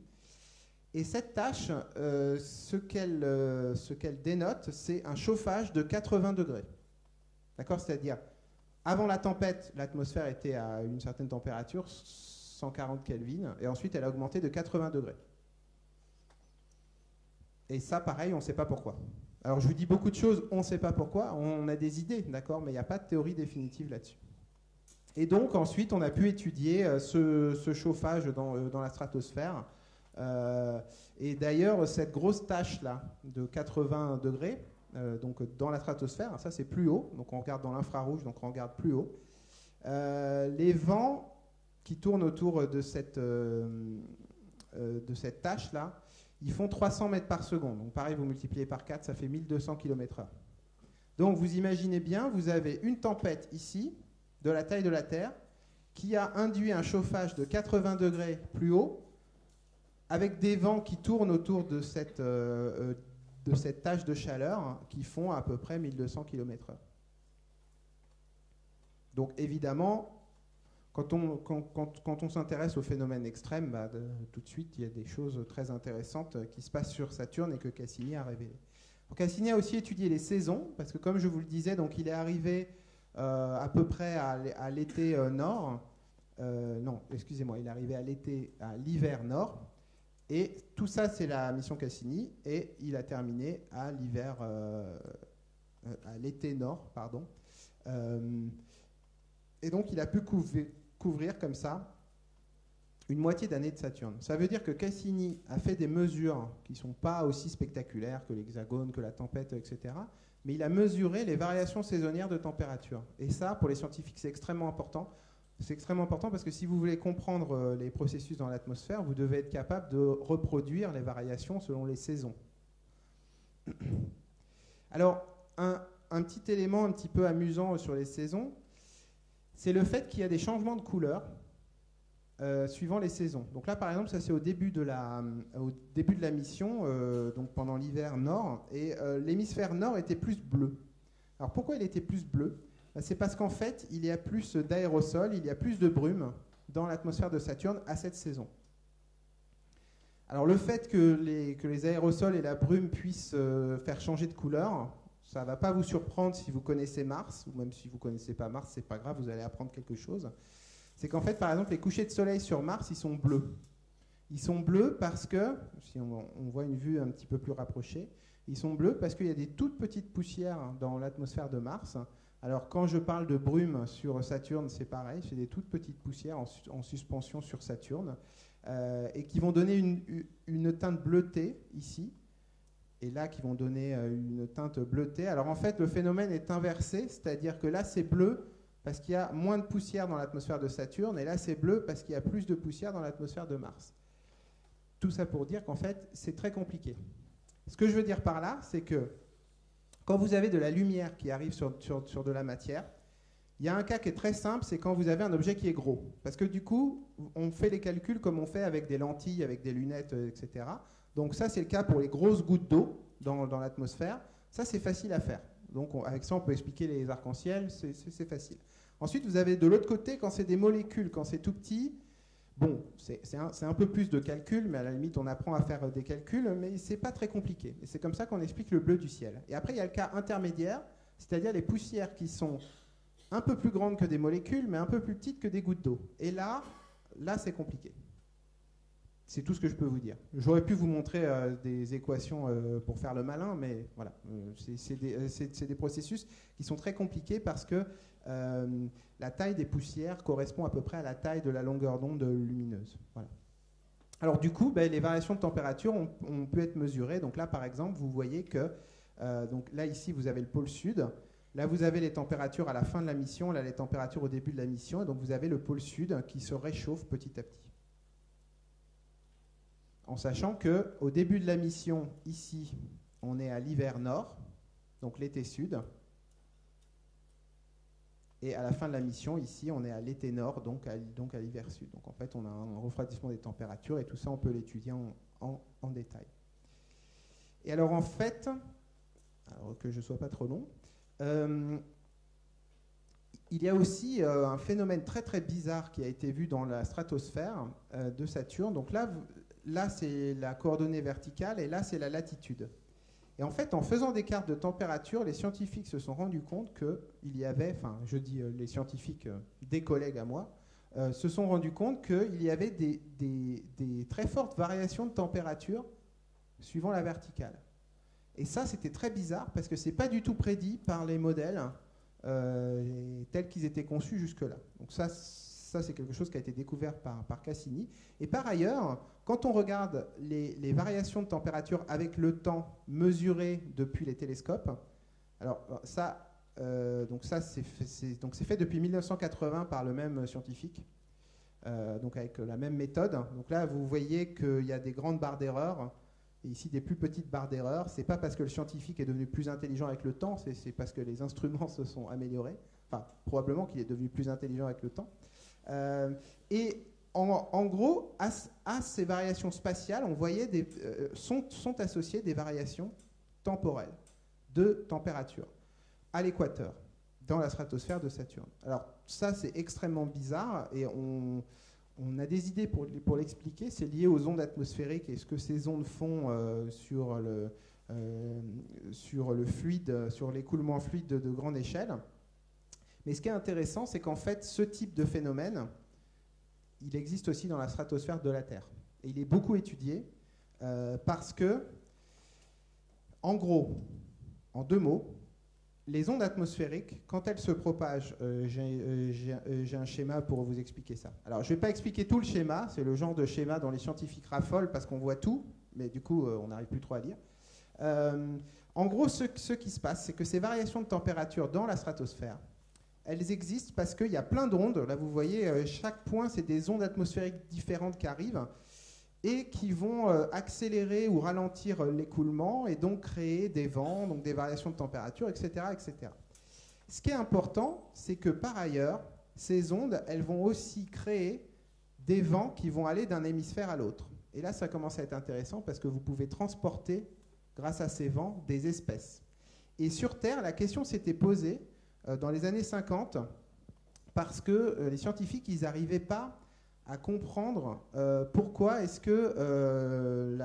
Et cette tache, ce qu'elle dénote, c'est un chauffage de 80 degrés. D'accord ? C'est-à-dire, avant la tempête, l'atmosphère était à une certaine température, 140 Kelvin, et ensuite elle a augmenté de 80 degrés. Et ça, pareil, on ne sait pas pourquoi. Alors, je vous dis beaucoup de choses, on ne sait pas pourquoi, on a des idées, d'accord, mais il n'y a pas de théorie définitive là-dessus. Et donc, ensuite, on a pu étudier ce chauffage dans la stratosphère. Et d'ailleurs, cette grosse tache-là de 80 degrés, donc dans la stratosphère, ça c'est plus haut, donc on regarde dans l'infrarouge, donc on regarde plus haut. Les vents qui tournent autour de cette tache-là, ils font 300 mètres par seconde. Donc pareil, vous multipliez par 4, ça fait 1200 km/h. Donc vous imaginez bien, vous avez une tempête ici, de la taille de la Terre, qui a induit un chauffage de 80 degrés plus haut, avec des vents qui tournent autour de cette tache de chaleur qui font à peu près 1200 km/h. Donc évidemment, quand on s'intéresse aux phénomènes extrêmes, tout de suite, il y a des choses très intéressantes qui se passent sur Saturne et que Cassini a révélées. Cassini a aussi étudié les saisons, parce que comme je vous le disais, donc il est arrivé à peu près à l'été nord. Non, excusez-moi, il est arrivé à l'hiver nord. Et tout ça, c'est la mission Cassini, et il a terminé à l'été nord, pardon. Et donc, il a pu couvrir comme ça une moitié d'année de Saturne. Ça veut dire que Cassini a fait des mesures qui ne sont pas aussi spectaculaires que l'hexagone, que la tempête, etc. Mais il a mesuré les variations saisonnières de température. Et ça, pour les scientifiques, c'est extrêmement important. C'est extrêmement important parce que si vous voulez comprendre les processus dans l'atmosphère, vous devez être capable de reproduire les variations selon les saisons. Alors, un petit élément un petit peu amusant sur les saisons, c'est le fait qu'il y a des changements de couleur suivant les saisons. Donc là, par exemple, ça c'est au début de la mission, donc pendant l'hiver nord, et l'hémisphère nord était plus bleu. Alors pourquoi il était plus bleu ? C'est parce qu'en fait, il y a plus d'aérosols, il y a plus de brume dans l'atmosphère de Saturne à cette saison. Alors le fait que les aérosols et la brume puissent faire changer de couleur, ça ne va pas vous surprendre si vous connaissez Mars, ou même si vous ne connaissez pas Mars, c'est pas grave, vous allez apprendre quelque chose. C'est qu'en fait, par exemple, les couchers de soleil sur Mars, ils sont bleus. Ils sont bleus parce que, si on voit une vue un petit peu plus rapprochée, ils sont bleus parce qu'il y a des toutes petites poussières dans l'atmosphère de Mars. Alors quand je parle de brume sur Saturne, c'est pareil, c'est des toutes petites poussières en suspension sur Saturne, et qui vont donner une teinte bleutée ici, et là qui vont donner une teinte bleutée. Alors en fait, le phénomène est inversé, c'est-à-dire que là c'est bleu parce qu'il y a moins de poussière dans l'atmosphère de Saturne, et là c'est bleu parce qu'il y a plus de poussière dans l'atmosphère de Mars. Tout ça pour dire qu'en fait, c'est très compliqué. Ce que je veux dire par là, c'est que quand vous avez de la lumière qui arrive sur de la matière, Il y a un cas qui est très simple, c'est quand vous avez un objet qui est gros. Parce que du coup, on fait les calculs comme on fait avec des lentilles, avec des lunettes, etc. Donc ça, c'est le cas pour les grosses gouttes d'eau dans l'atmosphère. Ça, c'est facile à faire. Donc avec ça, on peut expliquer les arcs-en-ciel, c'est facile. Ensuite, vous avez de l'autre côté, quand c'est des molécules, quand c'est tout petit, bon, c'est un peu plus de calcul, mais à la limite, on apprend à faire des calculs, mais c'est pas très compliqué. Et c'est comme ça qu'on explique le bleu du ciel. Et après, il y a le cas intermédiaire, c'est-à-dire les poussières qui sont un peu plus grandes que des molécules, mais un peu plus petites que des gouttes d'eau. Et là c'est compliqué. C'est tout ce que je peux vous dire. J'aurais pu vous montrer des équations pour faire le malin, mais voilà, c'est des processus qui sont très compliqués parce que la taille des poussières correspond à peu près à la taille de la longueur d'onde lumineuse. Voilà. Alors du coup, les variations de température ont pu être mesurées. Donc là, par exemple, vous voyez que donc là, ici, vous avez le pôle sud. Là, vous avez les températures à la fin de la mission, là, les températures au début de la mission. Et donc, vous avez le pôle sud qui se réchauffe petit à petit. En sachant qu'au début de la mission, ici, on est à l'hiver nord, donc l'été sud. Et à la fin de la mission, ici, on est à l'été nord, donc à l'hiver sud. Donc en fait, on a un refroidissement des températures et tout ça, on peut l'étudier en détail. Et alors en fait, alors que je ne sois pas trop long, il y a aussi un phénomène très très bizarre qui a été vu dans la stratosphère de Saturne. Donc là c'est la coordonnée verticale et là c'est la latitude. Et en fait, en faisant des cartes de température, les scientifiques se sont rendus compte qu'il y avait, enfin je dis les scientifiques, des collègues à moi, se sont rendus compte qu'il y avait des très fortes variations de température suivant la verticale. Et ça, c'était très bizarre parce que ce n'est pas du tout prédit par les modèles tels qu'ils étaient conçus jusque-là. Donc ça c'est quelque chose qui a été découvert par Cassini. Et par ailleurs, quand on regarde les variations de température avec le temps mesurées depuis les télescopes, alors ça, c'est fait depuis 1980 par le même scientifique, donc avec la même méthode. Donc là, vous voyez qu'il y a des grandes barres d'erreur et ici des plus petites barres d'erreur. C'est pas parce que le scientifique est devenu plus intelligent avec le temps, c'est parce que les instruments se sont améliorés. Enfin, probablement qu'il est devenu plus intelligent avec le temps. Et en gros, à ces variations spatiales, on voyait sont associées des variations temporelles de température à l'équateur, dans la stratosphère de Saturne. Alors ça, c'est extrêmement bizarre et on a des idées pour l'expliquer. C'est lié aux ondes atmosphériques et ce que ces ondes font sur le fluide, sur l'écoulement fluide de grande échelle. Mais ce qui est intéressant, c'est qu'en fait, ce type de phénomène, il existe aussi dans la stratosphère de la Terre. Et il est beaucoup étudié parce que, en gros, en deux mots, les ondes atmosphériques, quand elles se propagent, j'ai un schéma pour vous expliquer ça. Alors, je ne vais pas expliquer tout le schéma, c'est le genre de schéma dont les scientifiques raffolent parce qu'on voit tout, mais du coup, on n'arrive plus trop à lire. En gros, ce qui se passe, c'est que ces variations de température dans la stratosphère, elles existent parce qu'il y a plein d'ondes. Là, vous voyez, chaque point, c'est des ondes atmosphériques différentes qui arrivent et qui vont accélérer ou ralentir l'écoulement et donc créer des vents, donc des variations de température, etc., etc. Ce qui est important, c'est que par ailleurs, ces ondes, elles vont aussi créer des vents qui vont aller d'un hémisphère à l'autre. Et là, ça commence à être intéressant parce que vous pouvez transporter, grâce à ces vents, des espèces. Et sur Terre, la question s'était posée dans les années 50, parce que les scientifiques, ils n'arrivaient pas à comprendre pourquoi est-ce que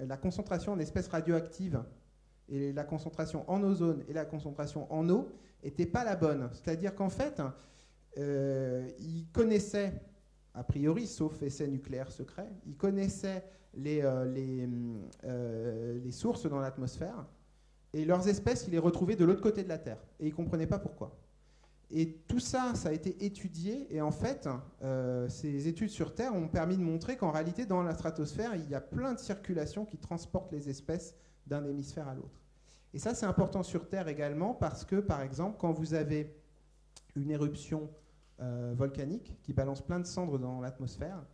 la concentration en espèces radioactives et la concentration en ozone et la concentration en eau n'étaient pas la bonne. C'est-à-dire qu'en fait, ils connaissaient, a priori, sauf essai nucléaire secret, ils connaissaient les sources dans l'atmosphère, et leurs espèces, ils les retrouvaient de l'autre côté de la Terre. Et ils ne comprenaient pas pourquoi. Et tout ça, ça a été étudié. Et en fait, ces études sur Terre ont permis de montrer qu'en réalité, dans la stratosphère, il y a plein de circulations qui transportent les espèces d'un hémisphère à l'autre. Et ça, c'est important sur Terre également parce que, par exemple, quand vous avez une éruption volcanique qui balance plein de cendres dans l'atmosphère,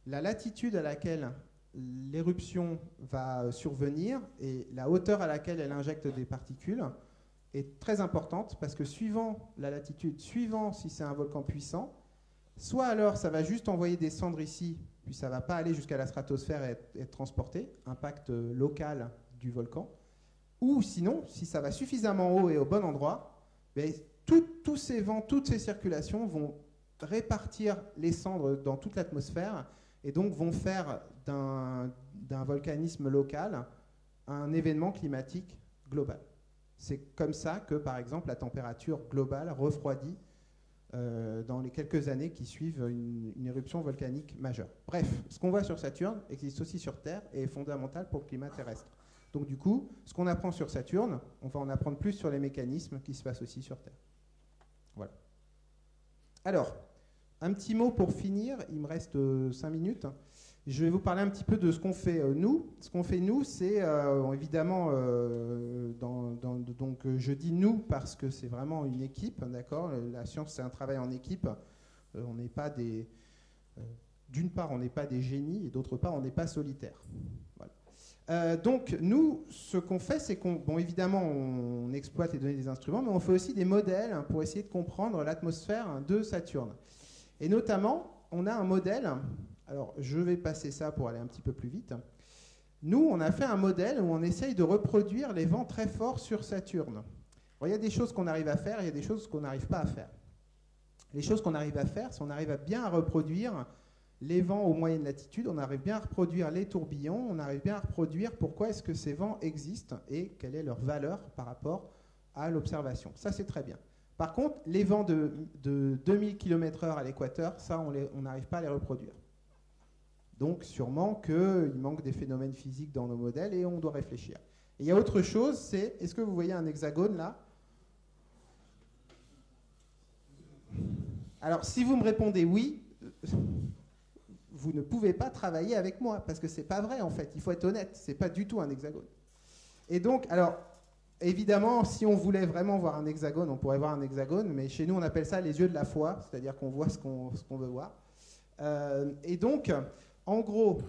la latitude à laquelle l'éruption va survenir et la hauteur à laquelle elle injecte des particules est très importante parce que suivant la latitude, suivant si c'est un volcan puissant, soit alors ça va juste envoyer des cendres ici, puis ça ne va pas aller jusqu'à la stratosphère et être transporté, impact local du volcan, ou sinon, si ça va suffisamment haut et au bon endroit, ben, tous ces vents, toutes ces circulations vont répartir les cendres dans toute l'atmosphère et donc vont faire d'un volcanisme local un événement climatique global. C'est comme ça que, par exemple, la température globale refroidit dans les quelques années qui suivent une éruption volcanique majeure. Bref, ce qu'on voit sur Saturne existe aussi sur Terre et est fondamental pour le climat terrestre. Donc du coup, ce qu'on apprend sur Saturne, on va en apprendre plus sur les mécanismes qui se passent aussi sur Terre. Voilà. Alors, un petit mot pour finir, il me reste 5 minutes. Je vais vous parler un petit peu de ce qu'on fait nous. Ce qu'on fait nous, c'est évidemment, donc je dis nous parce que c'est vraiment une équipe, d'accord. La science, c'est un travail en équipe. On n'est pas des, d'une part, on n'est pas des génies et d'autre part, on n'est pas solitaires. Voilà. Donc nous, ce qu'on fait, c'est qu'on, bon, évidemment, on exploite les données des instruments, mais on fait aussi des modèles pour essayer de comprendre l'atmosphère de Saturne. Et notamment, on a un modèle. Alors, je vais passer ça pour aller un petit peu plus vite. Nous, on a fait un modèle où on essaye de reproduire les vents très forts sur Saturne. Alors, il y a des choses qu'on arrive à faire, il y a des choses qu'on n'arrive pas à faire. Les choses qu'on arrive à faire, c'est qu'on arrive bien à reproduire les vents aux moyennes latitudes, on arrive bien à reproduire les tourbillons, on arrive bien à reproduire pourquoi est-ce que ces vents existent et quelle est leur valeur par rapport à l'observation. Ça, c'est très bien. Par contre, les vents de 2000 km/h à l'équateur, ça, on n'arrive pas à les reproduire. Donc, sûrement qu'il manque des phénomènes physiques dans nos modèles et on doit réfléchir. Et il y a autre chose, c'est, est-ce que vous voyez un hexagone là? Alors, si vous me répondez oui, vous ne pouvez pas travailler avec moi, parce que c'est pas vrai en fait, il faut être honnête, c'est pas du tout un hexagone. Et donc, alors, évidemment, si on voulait vraiment voir un hexagone, on pourrait voir un hexagone, mais chez nous on appelle ça les yeux de la foi, c'est-à-dire qu'on voit ce qu'on veut voir. Et donc, en gros,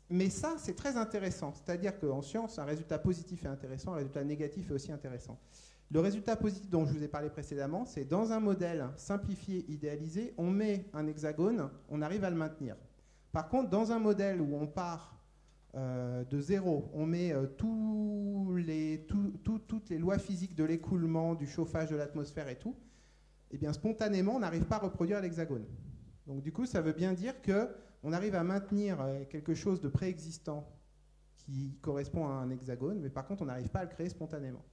mais ça c'est très intéressant, c'est-à-dire qu'en science, un résultat positif est intéressant, un résultat négatif est aussi intéressant. Le résultat positif dont je vous ai parlé précédemment, c'est dans un modèle simplifié, idéalisé, on met un hexagone, on arrive à le maintenir. Par contre, dans un modèle où on part de zéro, on met toutes les lois physiques de l'écoulement, du chauffage de l'atmosphère et tout, et bien spontanément, on n'arrive pas à reproduire l'hexagone. Donc du coup, ça veut bien dire qu'on arrive à maintenir quelque chose de préexistant qui correspond à un hexagone, mais par contre, on n'arrive pas à le créer spontanément.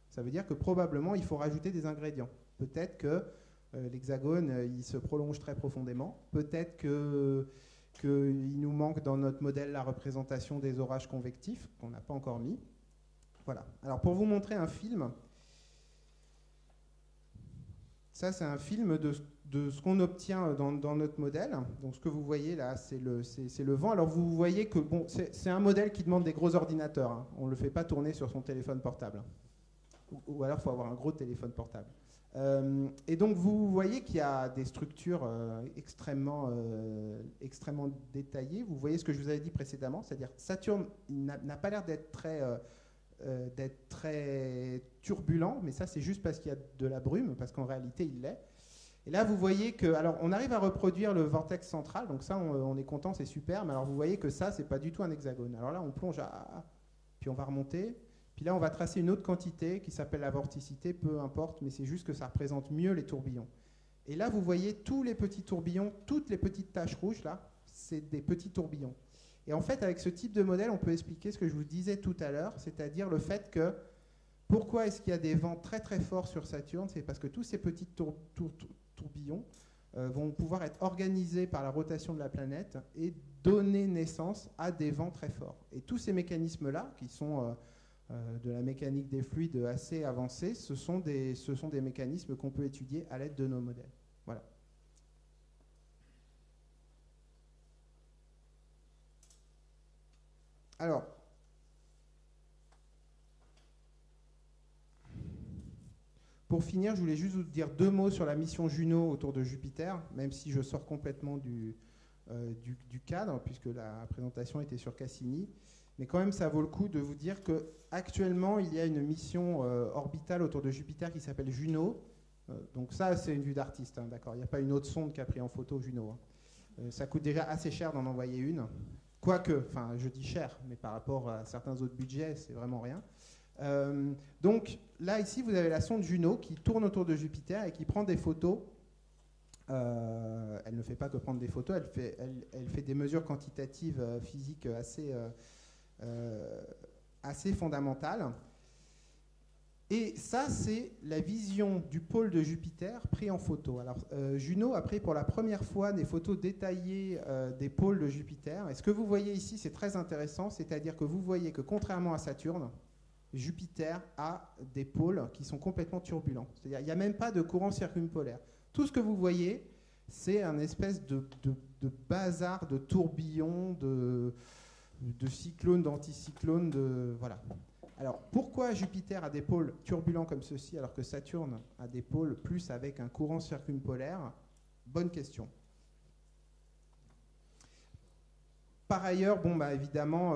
Ça veut dire que probablement, il faut rajouter des ingrédients. Peut-être que l'hexagone, il se prolonge très profondément. Peut-être qu'il nous manque dans notre modèle la représentation des orages convectifs, qu'on n'a pas encore mis. Voilà. Alors, pour vous montrer un film, ça, c'est un film de ce qu'on obtient dans notre modèle. Donc, ce que vous voyez là, c'est le vent. Alors, vous voyez que bon, c'est un modèle qui demande des gros ordinateurs. Hein. On ne le fait pas tourner sur son téléphone portable. Ou alors il faut avoir un gros téléphone portable. Et donc vous voyez qu'il y a des structures extrêmement détaillées. Vous voyez ce que je vous avais dit précédemment, c'est-à-dire Saturne n'a pas l'air d'être très turbulent, mais ça c'est juste parce qu'il y a de la brume, parce qu'en réalité il l'est. Et là vous voyez que, alors on arrive à reproduire le vortex central, donc ça on est content, c'est super, mais alors vous voyez que ça c'est pas du tout un hexagone. Alors là on plonge puis on va remonter. Puis là, on va tracer une autre quantité qui s'appelle la vorticité, peu importe, mais c'est juste que ça représente mieux les tourbillons. Et là, vous voyez tous les petits tourbillons, toutes les petites taches rouges, là, c'est des petits tourbillons. Et en fait, avec ce type de modèle, on peut expliquer ce que je vous disais tout à l'heure, c'est-à-dire le fait que, pourquoi est-ce qu'il y a des vents très très forts sur Saturne? C'est parce que tous ces petits tourbillons vont pouvoir être organisés par la rotation de la planète et donner naissance à des vents très forts. Et tous ces mécanismes-là, qui sont... de la mécanique des fluides assez avancée, ce sont des mécanismes qu'on peut étudier à l'aide de nos modèles. Voilà. Alors, pour finir, je voulais juste vous dire 2 mots sur la mission Juno autour de Jupiter, même si je sors complètement du cadre, puisque la présentation était sur Cassini. Mais quand même, ça vaut le coup de vous dire qu'actuellement, il y a une mission orbitale autour de Jupiter qui s'appelle Juno. Donc ça, c'est une vue d'artiste, hein, d'accord. Il n'y a pas une autre sonde qui a pris en photo Juno. Hein. Ça coûte déjà assez cher d'en envoyer une. Quoique, enfin, je dis cher, mais par rapport à certains autres budgets, c'est vraiment rien. Donc là, ici, vous avez la sonde Juno qui tourne autour de Jupiter et qui prend des photos. Elle ne fait pas que prendre des photos, elle fait des mesures quantitatives physiques assez fondamentales. Et ça, c'est la vision du pôle de Jupiter pris en photo. Alors, Juno a pris pour la première fois des photos détaillées des pôles de Jupiter. Et ce que vous voyez ici, c'est très intéressant, c'est-à-dire que vous voyez que contrairement à Saturne, Jupiter a des pôles qui sont complètement turbulents. C'est-à-dire qu'il n'y a même pas de courant circumpolaire. Tout ce que vous voyez, c'est un espèce de bazar, de tourbillons, de cyclones, d'anticyclones, voilà. Alors, pourquoi Jupiter a des pôles turbulents comme ceci, alors que Saturne a des pôles plus avec un courant circumpolaire? Bonne question. Par ailleurs, évidemment,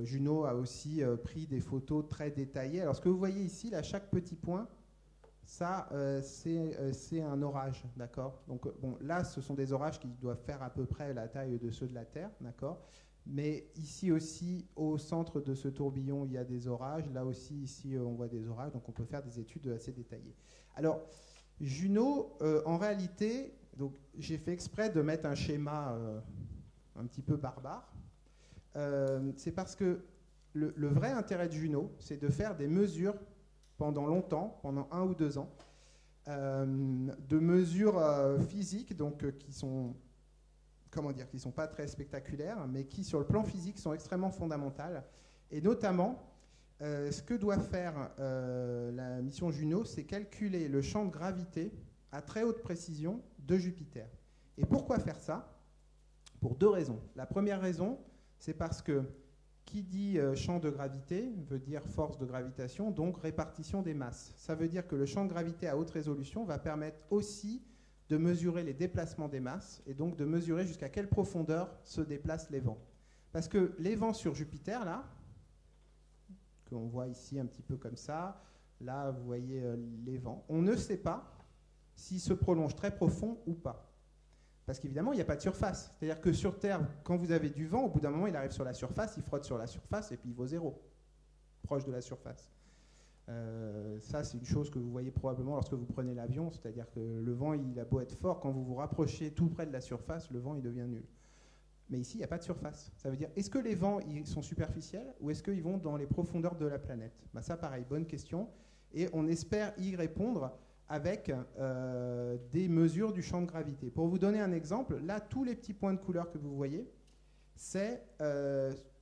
Juno a aussi pris des photos très détaillées. Alors, ce que vous voyez ici, là, chaque petit point, ça, c'est un orage, d'accord? Donc, là, ce sont des orages qui doivent faire à peu près la taille de ceux de la Terre, d'accord? Mais ici aussi, au centre de ce tourbillon, il y a des orages. Là aussi, ici, on voit des orages. Donc, on peut faire des études assez détaillées. Alors, Juno, en réalité, j'ai fait exprès de mettre un schéma un petit peu barbare. C'est parce que le vrai intérêt de Juno, c'est de faire des mesures pendant longtemps, pendant 1 ou 2 ans, de mesures physiques, donc qui sont... qui ne sont pas très spectaculaires, mais qui, sur le plan physique, sont extrêmement fondamentales. Et notamment, ce que doit faire la mission Juno, c'est calculer le champ de gravité à très haute précision de Jupiter. Et pourquoi faire ça? Pour 2 raisons. La première raison, c'est parce que qui dit champ de gravité veut dire force de gravitation, donc répartition des masses. Ça veut dire que le champ de gravité à haute résolution va permettre aussi de mesurer les déplacements des masses et donc de mesurer jusqu'à quelle profondeur se déplacent les vents. Parce que les vents sur Jupiter, là, qu'on voit ici un petit peu comme ça, là vous voyez les vents, on ne sait pas s'ils se prolongent très profond ou pas. Parce qu'évidemment, il n'y a pas de surface. C'est-à-dire que sur Terre, quand vous avez du vent, au bout d'un moment, il arrive sur la surface, il frotte sur la surface et puis il vaut 0, proche de la surface. Ça, c'est une chose que vous voyez probablement lorsque vous prenez l'avion, c'est-à-dire que le vent, il a beau être fort, quand vous vous rapprochez tout près de la surface, le vent, il devient nul. Mais ici, il n'y a pas de surface. Ça veut dire, est-ce que les vents ils sont superficiels ou est-ce qu'ils vont dans les profondeurs de la planète? Ça, pareil, bonne question. Et on espère y répondre avec des mesures du champ de gravité. Pour vous donner un exemple, là, tous les petits points de couleur que vous voyez, c'est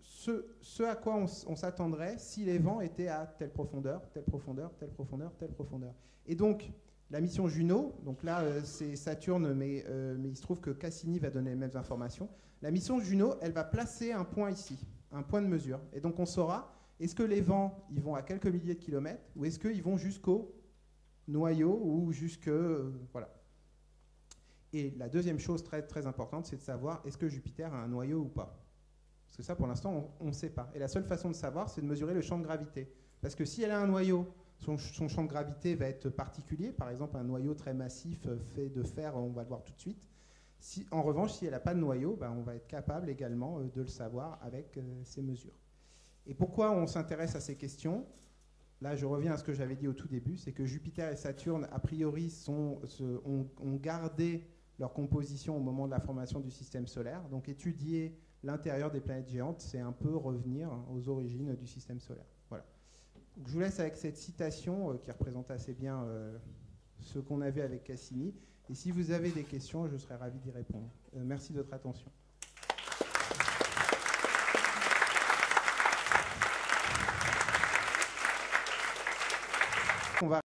ce à quoi on s'attendrait si les vents étaient à telle profondeur, telle profondeur, telle profondeur, telle profondeur. Et donc, la mission Juno, donc là, c'est Saturne, mais il se trouve que Cassini va donner les mêmes informations. La mission Juno, elle va placer un point ici, un point de mesure. Et donc, on saura, est-ce que les vents, ils vont à quelques milliers de kilomètres ou est-ce qu'ils vont jusqu'au noyau ou jusque... voilà. Et la deuxième chose très, très importante, c'est de savoir est-ce que Jupiter a un noyau ou pas. Parce que ça, pour l'instant, on ne sait pas. Et la seule façon de savoir, c'est de mesurer le champ de gravité. Parce que si elle a un noyau, son champ de gravité va être particulier. Par exemple, un noyau très massif fait de fer, on va le voir tout de suite. En revanche, si elle n'a pas de noyau, on va être capable également de le savoir avec ces mesures. Et pourquoi on s'intéresse à ces questions? Là, je reviens à ce que j'avais dit au tout début, c'est que Jupiter et Saturne, a priori, ont gardé leur composition au moment de la formation du système solaire. Donc, étudier l'intérieur des planètes géantes, c'est un peu revenir aux origines du système solaire. Voilà. Donc, je vous laisse avec cette citation qui représente assez bien ce qu'on avait avec Cassini. Et si vous avez des questions, je serais ravi d'y répondre. Merci de votre attention. On va